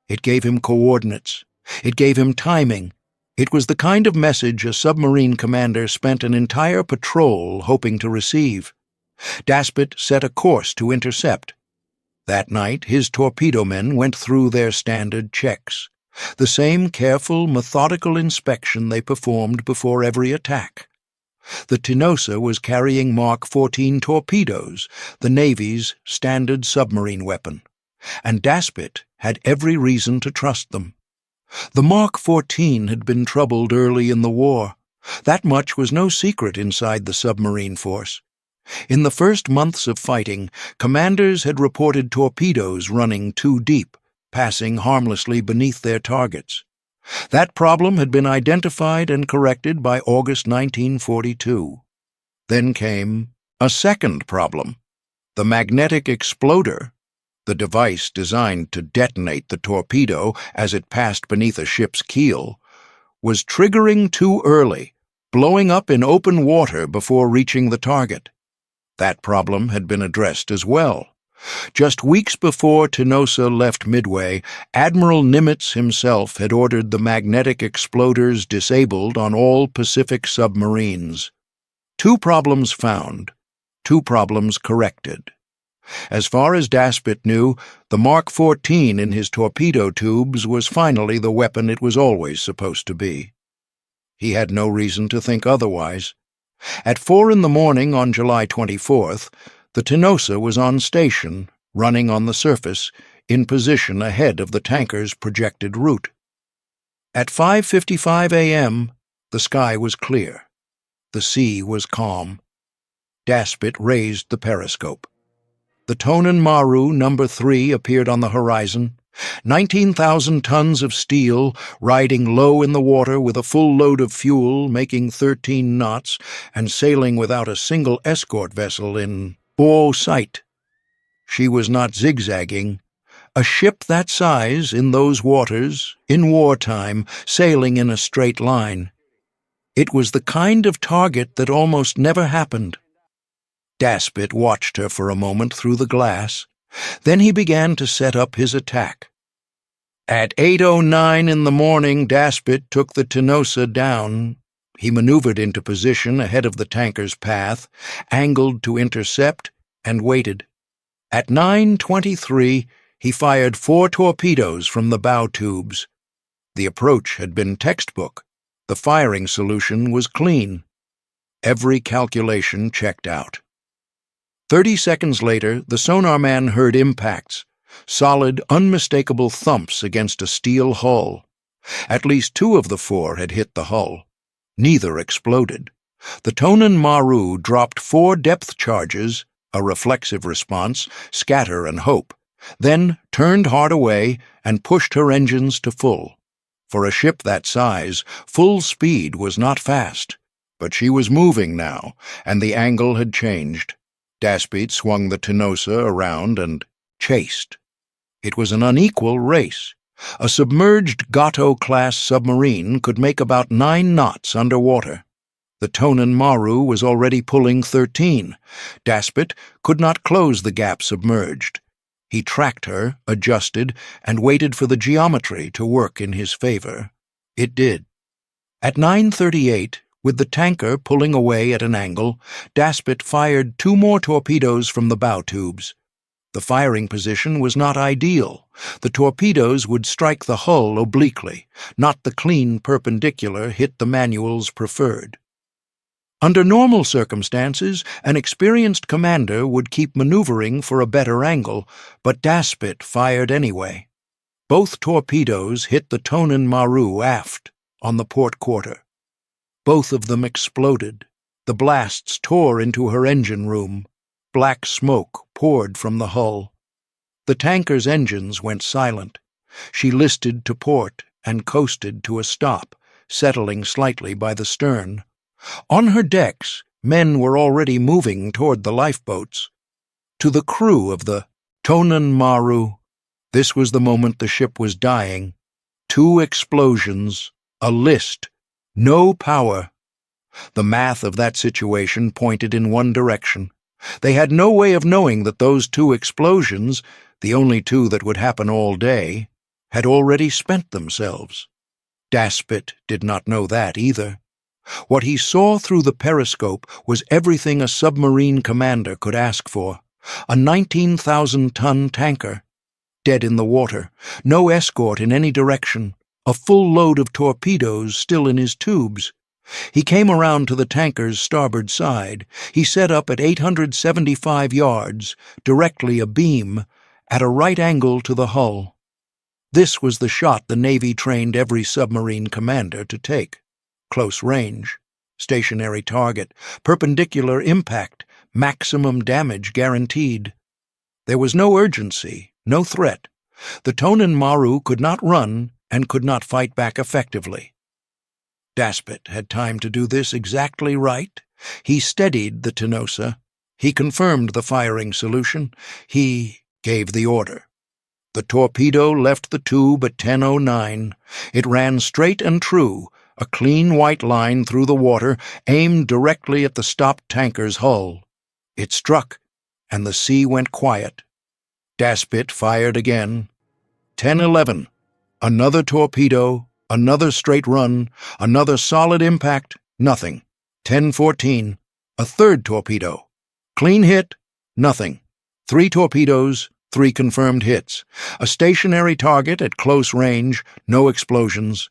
It gave him coordinates. It gave him timing. It was the kind of message a submarine commander spent an entire patrol hoping to receive. Daspit set a course to intercept. That night, his torpedo men went through their standard checks, the same careful, methodical inspection they performed before every attack. The Tinosa was carrying Mark 14 torpedoes, the Navy's standard submarine weapon, and Daspit had every reason to trust them. The Mark 14 had been troubled early in the war. That much was no secret inside the submarine force. In the first months of fighting, commanders had reported torpedoes running too deep, passing harmlessly beneath their targets. That problem had been identified and corrected by August 1942. Then came a second problem. The magnetic exploder, the device designed to detonate the torpedo as it passed beneath a ship's keel, was triggering too early, blowing up in open water before reaching the target. That problem had been addressed as well. Just weeks before Tinosa left Midway, Admiral Nimitz himself had ordered the magnetic exploders disabled on all Pacific submarines. 2 problems found, 2 problems corrected. As far as Daspit knew, the Mark 14 in his torpedo tubes was finally the weapon it was always supposed to be. He had no reason to think otherwise. At 4 in the morning on July 24th, the Tinosa was on station, running on the surface, in position ahead of the tanker's projected route. At 5:55 a.m., the sky was clear. The sea was calm. Daspit raised the periscope. The Tonen Maru No. 3 appeared on the horizon, 19,000 tons of steel, riding low in the water with a full load of fuel, making 13 knots, and sailing without a single escort vessel in sight. She was not zigzagging. A ship that size, in those waters, in wartime, sailing in a straight line. It was the kind of target that almost never happened. Daspit watched her for a moment through the glass. Then he began to set up his attack. At 8:09 in the morning, Daspit took the Tinosa down. He maneuvered into position ahead of the tanker's path, angled to intercept, and waited. At 9:23, he fired 4 torpedoes from the bow tubes. The approach had been textbook. The firing solution was clean. Every calculation checked out. 30 seconds later, the sonarman heard impacts, solid, unmistakable thumps against a steel hull. At least 2 of the 4 had hit the hull. Neither exploded. The Tonen Maru dropped 4 depth charges, a reflexive response, scatter and hope, then turned hard away and pushed her engines to full. For a ship that size, full speed was not fast, but she was moving now, and the angle had changed. Daspit swung the Tinosa around and chased. It was an unequal race. A submerged Gato-class submarine could make about 9 knots underwater. The Tonen Maru was already pulling 13. Daspit could not close the gap submerged. He tracked her, adjusted, and waited for the geometry to work in his favor. It did. At 9:38, with the tanker pulling away at an angle, Daspit fired 2 more torpedoes from the bow tubes. The firing position was not ideal. The torpedoes would strike the hull obliquely, not the clean perpendicular hit the manual's preferred. Under normal circumstances, an experienced commander would keep maneuvering for a better angle, but Daspit fired anyway. Both torpedoes hit the Tonen Maru aft, on the port quarter. Both of them exploded. The blasts tore into her engine room. Black smoke poured from the hull. The tanker's engines went silent. She listed to port and coasted to a stop, settling slightly by the stern. On her decks, men were already moving toward the lifeboats. To the crew of the Tonen Maru, this was the moment the ship was dying. 2 explosions, a list, no power. The math of that situation pointed in one direction. They had no way of knowing that those two explosions, the only two that would happen all day, had already spent themselves. Daspit did not know that either. What he saw through the periscope was everything a submarine commander could ask for. A 19,000-ton tanker, dead in the water, no escort in any direction, a full load of torpedoes still in his tubes. He came around to the tanker's starboard side. He set up at 875 yards, directly abeam, at a right angle to the hull. This was the shot the Navy trained every submarine commander to take. Close range, stationary target, perpendicular impact, maximum damage guaranteed. There was no urgency, no threat. The Tonen Maru could not run and could not fight back effectively. Daspit had time to do this exactly right. He steadied the Tenosa. He confirmed the firing solution. He gave the order. The torpedo left the tube at 10:09. It ran straight and true, a clean white line through the water, aimed directly at the stopped tanker's hull. It struck, and the sea went quiet. Daspit fired again. 10:11. Another torpedo, another straight run, another solid impact, nothing. 10:14. A third torpedo. Clean hit, nothing. 3 torpedoes, 3 confirmed hits. A stationary target at close range, no explosions.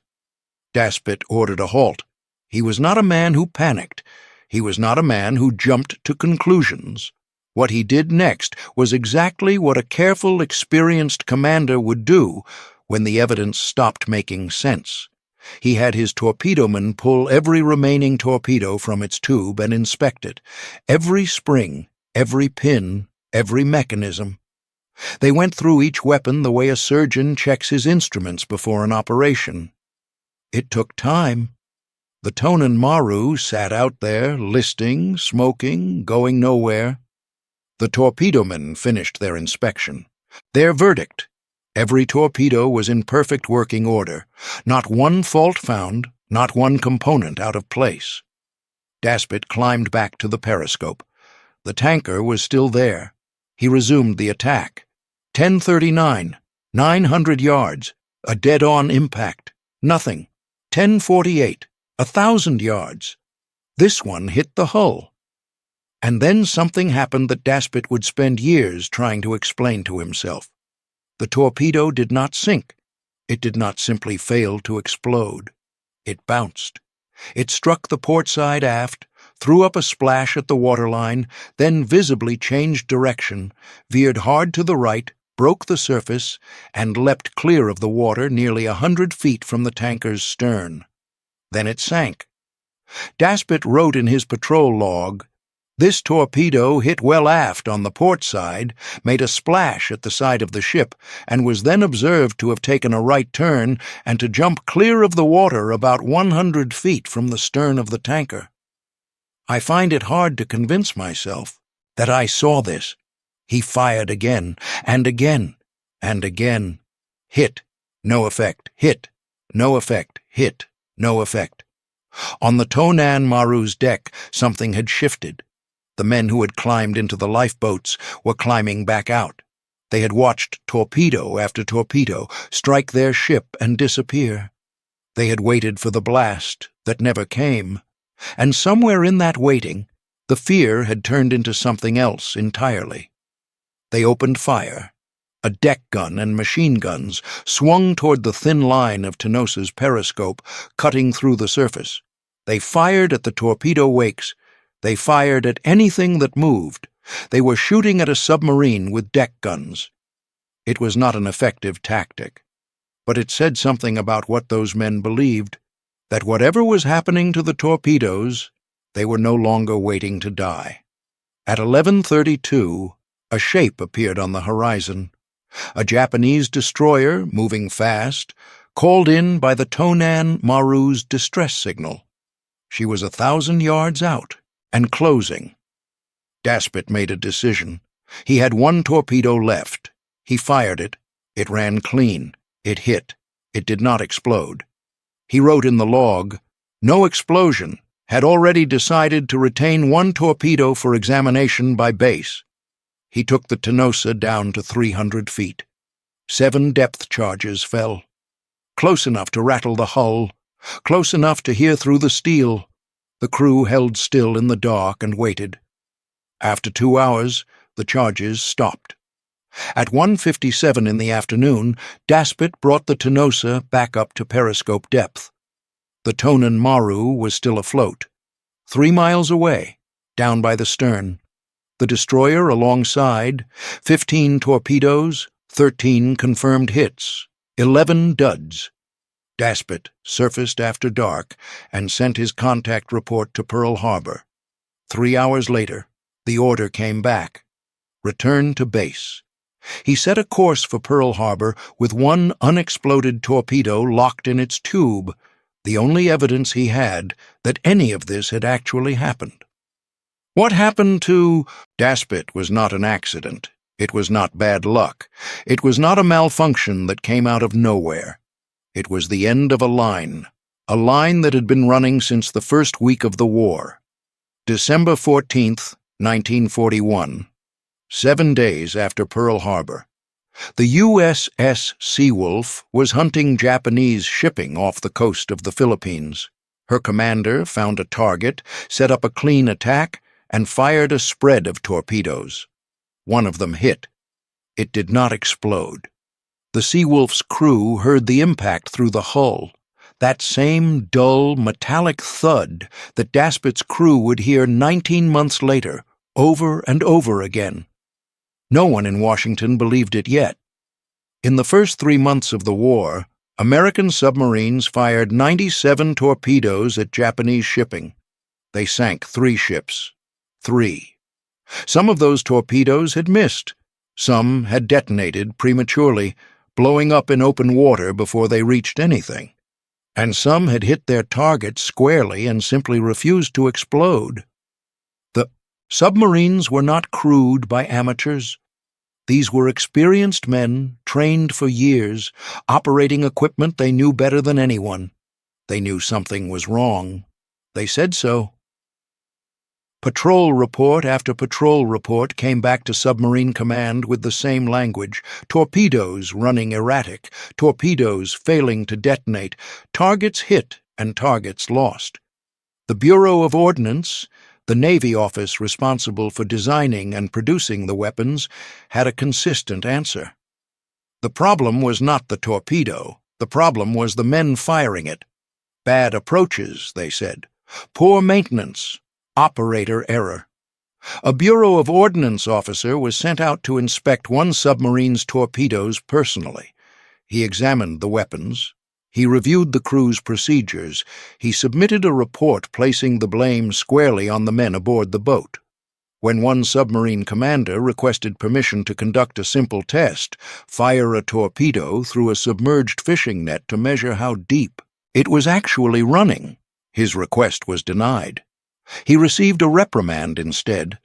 Daspit ordered a halt. He was not a man who panicked. He was not a man who jumped to conclusions. What he did next was exactly what a careful, experienced commander would do when the evidence stopped making sense. He had his torpedoman pull every remaining torpedo from its tube and inspect it. Every spring, every pin, every mechanism. They went through each weapon the way a surgeon checks his instruments before an operation. It took time. The Tonen Maru sat out there, listing, smoking, going nowhere. The torpedomen finished their inspection. Their verdict: every torpedo was in perfect working order. Not one fault found, not one component out of place. Daspit climbed back to the periscope. The tanker was still there. He resumed the attack. 10:39, 900 yards, a dead-on impact, nothing. 10:48, 1,000 yards. This one hit the hull. And then something happened that Daspit would spend years trying to explain to himself. The torpedo did not sink. It did not simply fail to explode. It bounced. It struck the port side aft, threw up a splash at the waterline, then visibly changed direction, veered hard to the right, broke the surface, and leapt clear of the water nearly 100 feet from the tanker's stern. Then it sank. Daspit wrote in his patrol log, "This torpedo hit well aft on the port side, made a splash at the side of the ship, and was then observed to have taken a right turn and to jump clear of the water about 100 feet from the stern of the tanker. I find it hard to convince myself that I saw this." He fired again, and again, and again. Hit, no effect, hit, no effect, hit, no effect. On the Tonen Maru's deck, something had shifted. The men who had climbed into the lifeboats were climbing back out. They had watched torpedo after torpedo strike their ship and disappear. They had waited for the blast that never came, and somewhere in that waiting, the fear had turned into something else entirely. They opened fire. A deck gun and machine guns swung toward the thin line of Tenosa's periscope, cutting through the surface. They fired at the torpedo wakes. They fired at anything that moved. They were shooting at a submarine with deck guns. It was not an effective tactic, but it said something about what those men believed, that whatever was happening to the torpedoes, they were no longer waiting to die. At 11:32, a shape appeared on the horizon. A Japanese destroyer, moving fast, called in by the Tonen Maru's distress signal. She was 1,000 yards out and closing. Daspit made a decision. He had 1 torpedo left. He fired it. It ran clean. It hit. It did not explode. He wrote in the log, "No explosion. had already decided to retain one torpedo for examination by base. He took the Tenosa down to 300 feet. 7 depth charges fell. Close enough to rattle the hull, close enough to hear through the steel. The crew held still in the dark and waited. After 2 hours, the charges stopped. At 1:57 in the afternoon, Daspit brought the Tenosa back up to periscope depth. The Tonan Maru was still afloat. 3 miles away, down by the stern. The destroyer alongside, 15 torpedoes, 13 confirmed hits, 11 duds. Daspit surfaced after dark and sent his contact report to Pearl Harbor. 3 hours later, the order came back. Return to base. He set a course for Pearl Harbor with 1 unexploded torpedo locked in its tube, the only evidence he had that any of this had actually happened. What happened to Daspit was not an accident. It was not bad luck. It was not a malfunction that came out of nowhere. It was the end of a line that had been running since the first week of the war. December 14th, 1941, 7 days after Pearl Harbor. The USS Seawolf was hunting Japanese shipping off the coast of the Philippines. Her commander found a target, set up a clean attack, and fired a spread of torpedoes. One of them hit. It did not explode. The Seawolf's crew heard the impact through the hull, that same dull, metallic thud that Daspit's crew would hear 19 months later, over and over again. No one in Washington believed it yet. In the first 3 months of the war, American submarines fired 97 torpedoes at Japanese shipping. They sank 3 ships. 3. Some of those torpedoes had missed. Some had detonated prematurely, blowing up in open water before they reached anything. And some had hit their target squarely and simply refused to explode. The submarines were not crewed by amateurs. These were experienced men, trained for years, operating equipment they knew better than anyone. They knew something was wrong. They said so. Patrol report after patrol report came back to Submarine Command with the same language: torpedoes running erratic, torpedoes failing to detonate, targets hit and targets lost. The Bureau of Ordnance, the Navy office responsible for designing and producing the weapons, had a consistent answer. The problem was not the torpedo. The problem was the men firing it. Bad approaches, they said. Poor maintenance. Operator error. A Bureau of Ordnance officer was sent out to inspect one submarine's torpedoes personally. He examined the weapons. He reviewed the crew's procedures. He submitted a report placing the blame squarely on the men aboard the boat. When one submarine commander requested permission to conduct a simple test, fire a torpedo through a submerged fishing net to measure how deep it was actually running, his request was denied. He received a reprimand instead.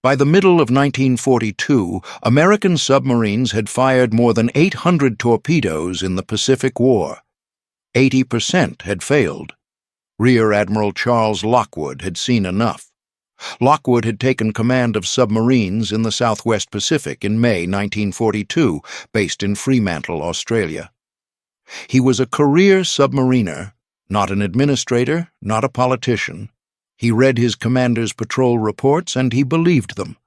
By the middle of 1942, American submarines had fired more than 800 torpedoes in the Pacific War. 80% had failed. Rear Admiral Charles Lockwood had seen enough. Lockwood had taken command of submarines in the Southwest Pacific in May 1942, based in Fremantle, Australia. He was a career submariner, not an administrator, not a politician. He read his commander's patrol reports and he believed them.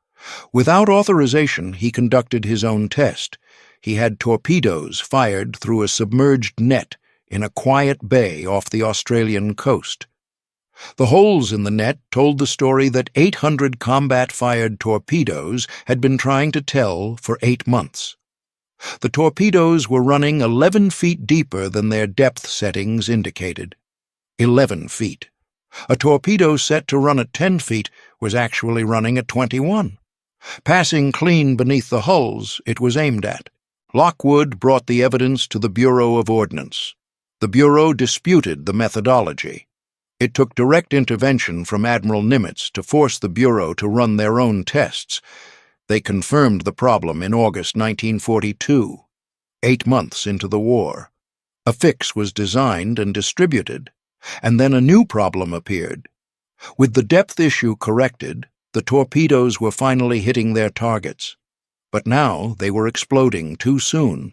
Without authorization, he conducted his own test. He had torpedoes fired through a submerged net in a quiet bay off the Australian coast. The holes in the net told the story that 800 combat-fired torpedoes had been trying to tell for 8 months. The torpedoes were running 11 feet deeper than their depth settings indicated. 11 feet. A torpedo set to run at 10 feet was actually running at 21. Passing clean beneath the hulls it was aimed at. Lockwood brought the evidence to the Bureau of Ordnance. The Bureau disputed the methodology. It took direct intervention from Admiral Nimitz to force the Bureau to run their own tests. They confirmed the problem in August 1942, 8 months into the war. A fix was designed and distributed, and then a new problem appeared. With the depth issue corrected, the torpedoes were finally hitting their targets. But now they were exploding too soon,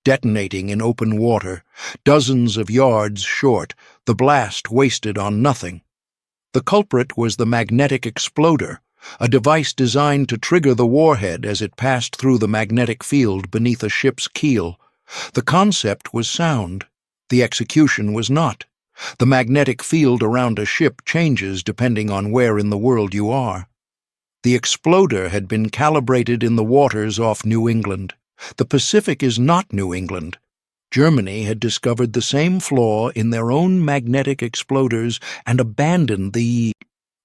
detonating in open water, dozens of yards short, the blast wasted on nothing. The culprit was the magnetic exploder, a device designed to trigger the warhead as it passed through the magnetic field beneath a ship's keel. The concept was sound. The execution was not. The magnetic field around a ship changes depending on where in the world you are. The exploder had been calibrated in the waters off New England. The Pacific is not New England. Germany had discovered the same flaw in their own magnetic exploders and abandoned the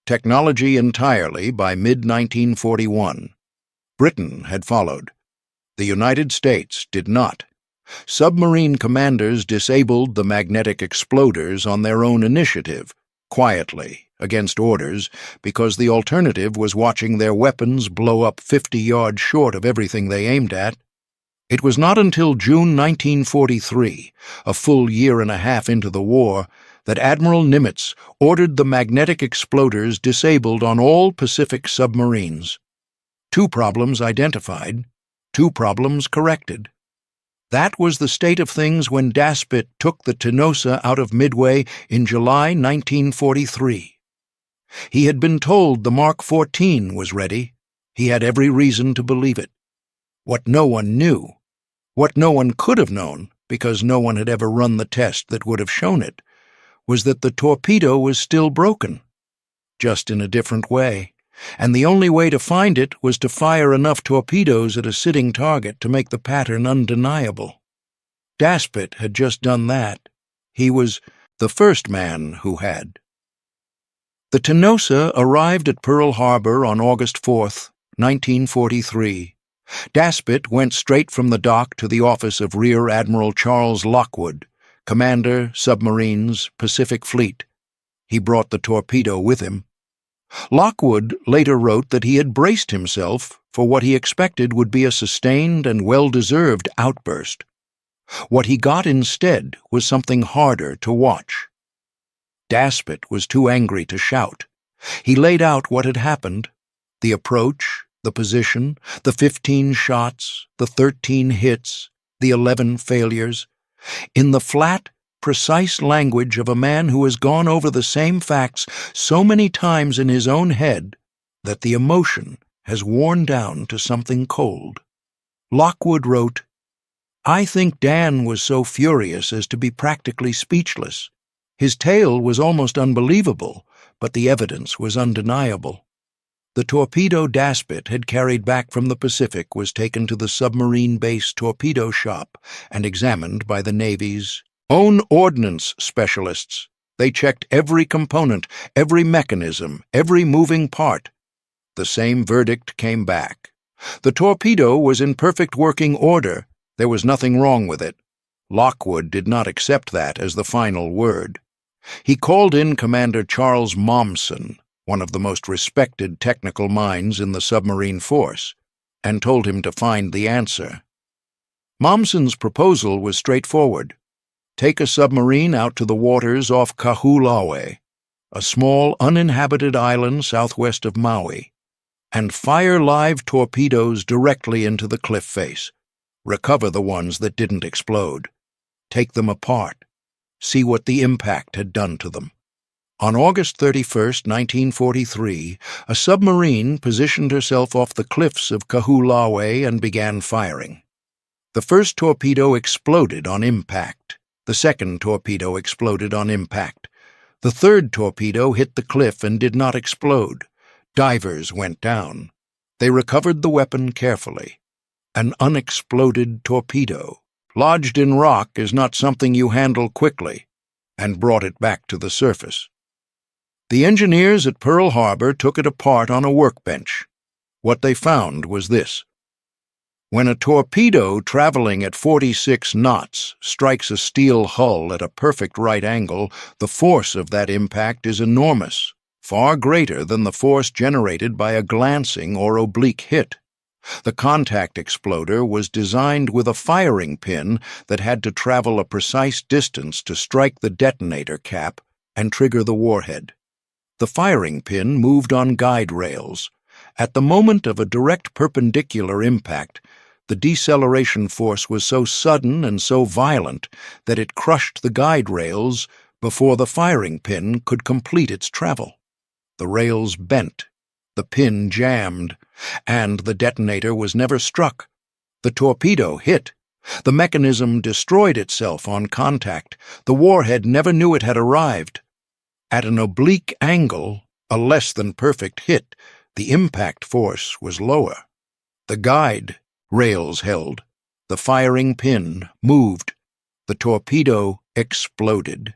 technology entirely by mid-1941. Britain had followed. The United States did not. Submarine commanders disabled the magnetic exploders on their own initiative, quietly, against orders, because the alternative was watching their weapons blow up 50 yards short of everything they aimed at. It was not until June 1943, a full year and a half into the war, that Admiral Nimitz ordered the magnetic exploders disabled on all Pacific submarines. 2 problems identified, 2 problems corrected. That was the state of things when Daspit took the Tenosa out of Midway in July 1943. He had been told the Mark 14 was ready. He had every reason to believe it. What no one knew, what no one could have known, because no one had ever run the test that would have shown it, was that the torpedo was still broken, just in a different way, and the only way to find it was to fire enough torpedoes at a sitting target to make the pattern undeniable. Daspit had just done that. He was the first man who had. The Tenosa arrived at Pearl Harbor on August 4th, 1943. Daspit went straight from the dock to the office of Rear Admiral Charles Lockwood, Commander, Submarines, Pacific Fleet. He brought the torpedo with him. Lockwood later wrote that he had braced himself for what he expected would be a sustained and well-deserved outburst. What he got instead was something harder to watch. Daspit was too angry to shout. He laid out what had happened: the approach, the position, the 15 shots, the 13 hits, the 11 failures, in the flat, precise language of a man who has gone over the same facts so many times in his own head that the emotion has worn down to something cold. Lockwood wrote, "I think Dan was so furious as to be practically speechless. His tale was almost unbelievable, but the evidence was undeniable." The torpedo Daspit had carried back from the Pacific was taken to the submarine base torpedo shop and examined by the Navy's own ordnance specialists. They checked every component, every mechanism, every moving part. The same verdict came back. The torpedo was in perfect working order. There was nothing wrong with it. Lockwood did not accept that as the final word. He called in Commander Charles Mommsen, one of the most respected technical minds in the submarine force, and told him to find the answer. Mommsen's proposal was straightforward. Take a submarine out to the waters off Kahulawe, a small uninhabited island southwest of Maui, and fire live torpedoes directly into the cliff face. Recover the ones that didn't explode. Take them apart. See what the impact had done to them. On August 31st, 1943, a submarine positioned herself off the cliffs of Kahulawe and began firing. The first torpedo exploded on impact. The second torpedo exploded on impact. The third torpedo hit the cliff and did not explode. Divers went down. They recovered the weapon carefully. An unexploded torpedo, lodged in rock, is not something you handle quickly, and brought it back to the surface. The engineers at Pearl Harbor took it apart on a workbench. What they found was this: when a torpedo traveling at 46 knots strikes a steel hull at a perfect right angle, the force of that impact is enormous, far greater than the force generated by a glancing or oblique hit. The contact exploder was designed with a firing pin that had to travel a precise distance to strike the detonator cap and trigger the warhead. The firing pin moved on guide rails. At the moment of a direct perpendicular impact, the deceleration force was so sudden and so violent that it crushed the guide rails before the firing pin could complete its travel. The rails bent, the pin jammed, and the detonator was never struck. The torpedo hit. The mechanism destroyed itself on contact. The warhead never knew it had arrived. At an oblique angle, a less than perfect hit, the impact force was lower. The guide rails held. The firing pin moved. The torpedo exploded.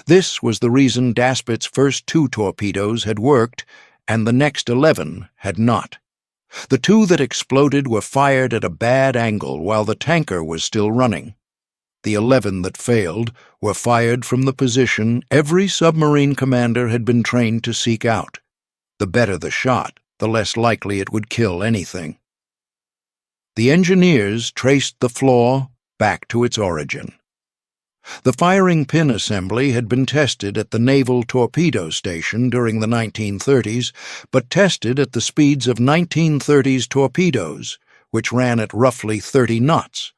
This was the reason Daspit's first 2 torpedoes had worked and the next 11 had not. The 2 that exploded were fired at a bad angle while the tanker was still running. The 11 that failed were fired from the position every submarine commander had been trained to seek out. The better the shot, the less likely it would kill anything. The engineers traced the flaw back to its origin. The firing pin assembly had been tested at the Naval Torpedo Station during the 1930s, but tested at the speeds of 1930s torpedoes, which ran at roughly 30 knots.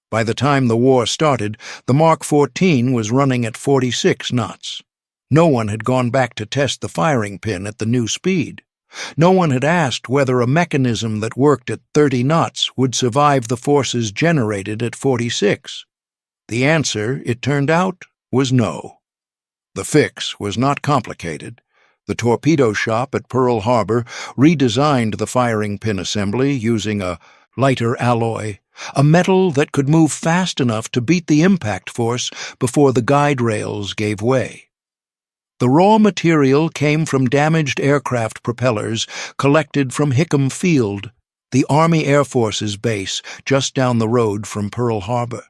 By the time the war started, the Mark 14 was running at 46 knots. No one had gone back to test the firing pin at the new speed. No one had asked whether a mechanism that worked at 30 knots would survive the forces generated at 46. The answer, it turned out, was no. The fix was not complicated. The torpedo shop at Pearl Harbor redesigned the firing pin assembly using a lighter alloy, a metal that could move fast enough to beat the impact force before the guide rails gave way. The raw material came from damaged aircraft propellers collected from Henderson Field, the Army Air Force's base just down the road from Pearl Harbor.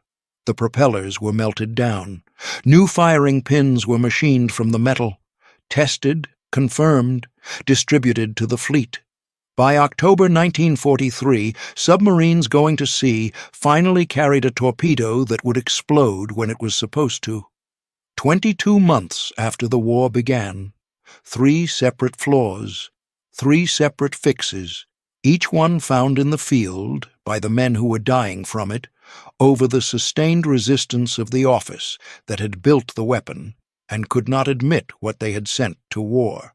The propellers were melted down. New firing pins were machined from the metal, tested, confirmed, distributed to the fleet. By October 1943, submarines going to sea finally carried a torpedo that would explode when it was supposed to. 22 months after the war began, 3 separate flaws, 3 separate fixes, each one found in the field by the men who were dying from it, over the sustained resistance of the office that had built the weapon and could not admit what they had sent to war.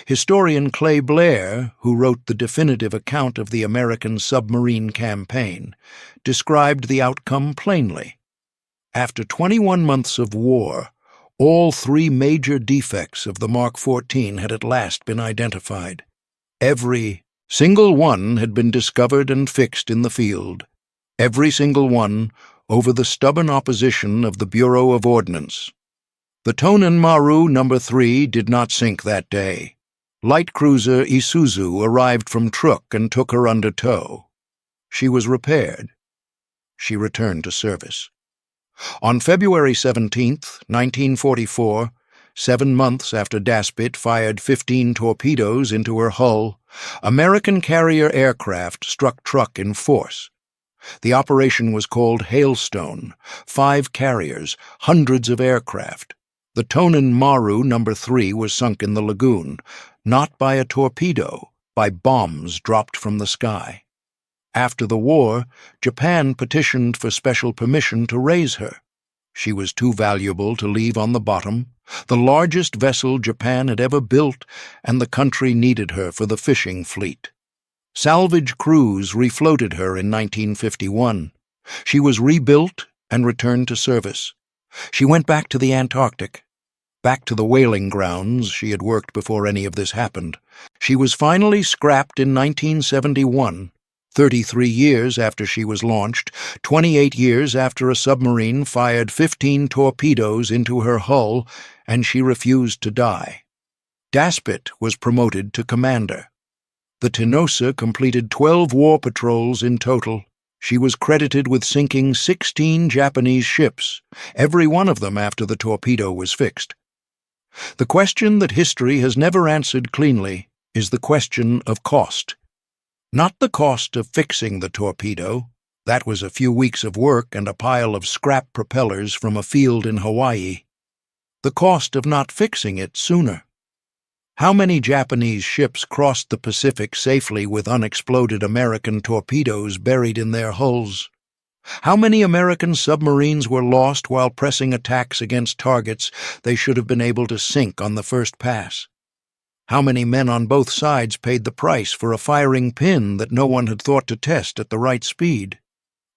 Historian Clay Blair, who wrote the definitive account of the American submarine campaign, described the outcome plainly. After 21 months of war, all 3 major defects of the Mark 14 had at last been identified. Every single one had been discovered and fixed in the field. Every single one over the stubborn opposition of the Bureau of Ordnance. The Tonin Maru No. 3 did not sink that day. Light cruiser Isuzu arrived from Truk and took her under tow. She was repaired. She returned to service. On February 17, 1944, 7 months after Daspit fired 15 torpedoes into her hull, American carrier aircraft struck Truk in force. The operation was called Hailstone, 5 carriers, hundreds of aircraft. The Tonin Maru No. 3 was sunk in the lagoon, not by a torpedo, by bombs dropped from the sky. After the war, Japan petitioned for special permission to raise her. She was too valuable to leave on the bottom, the largest vessel Japan had ever built, and the country needed her for the fishing fleet. Salvage crews refloated her in 1951. She was rebuilt and returned to service. She went back to the Antarctic, back to the whaling grounds she had worked before any of this happened. She was finally scrapped in 1971, 33 years after she was launched, 28 years after a submarine fired 15 torpedoes into her hull, and she refused to die. Daspit was promoted to commander. The Tenosa completed 12 war patrols in total. She was credited with sinking 16 Japanese ships, every one of them after the torpedo was fixed. The question that history has never answered cleanly is the question of cost. Not the cost of fixing the torpedo. That was a few weeks of work and a pile of scrap propellers from a field in Hawaii. The cost of not fixing it sooner. How many Japanese ships crossed the Pacific safely with unexploded American torpedoes buried in their hulls? How many American submarines were lost while pressing attacks against targets they should have been able to sink on the first pass? How many men on both sides paid the price for a firing pin that no one had thought to test at the right speed?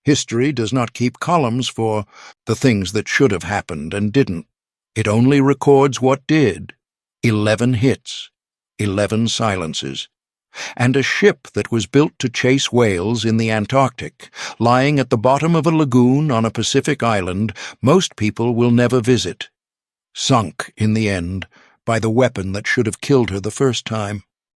History does not keep columns for the things that should have happened and didn't. It only records what did. 11 hits, 11 silences, and a ship that was built to chase whales in the Antarctic, lying at the bottom of a lagoon on a Pacific island most people will never visit, sunk in the end by the weapon that should have killed her the first time.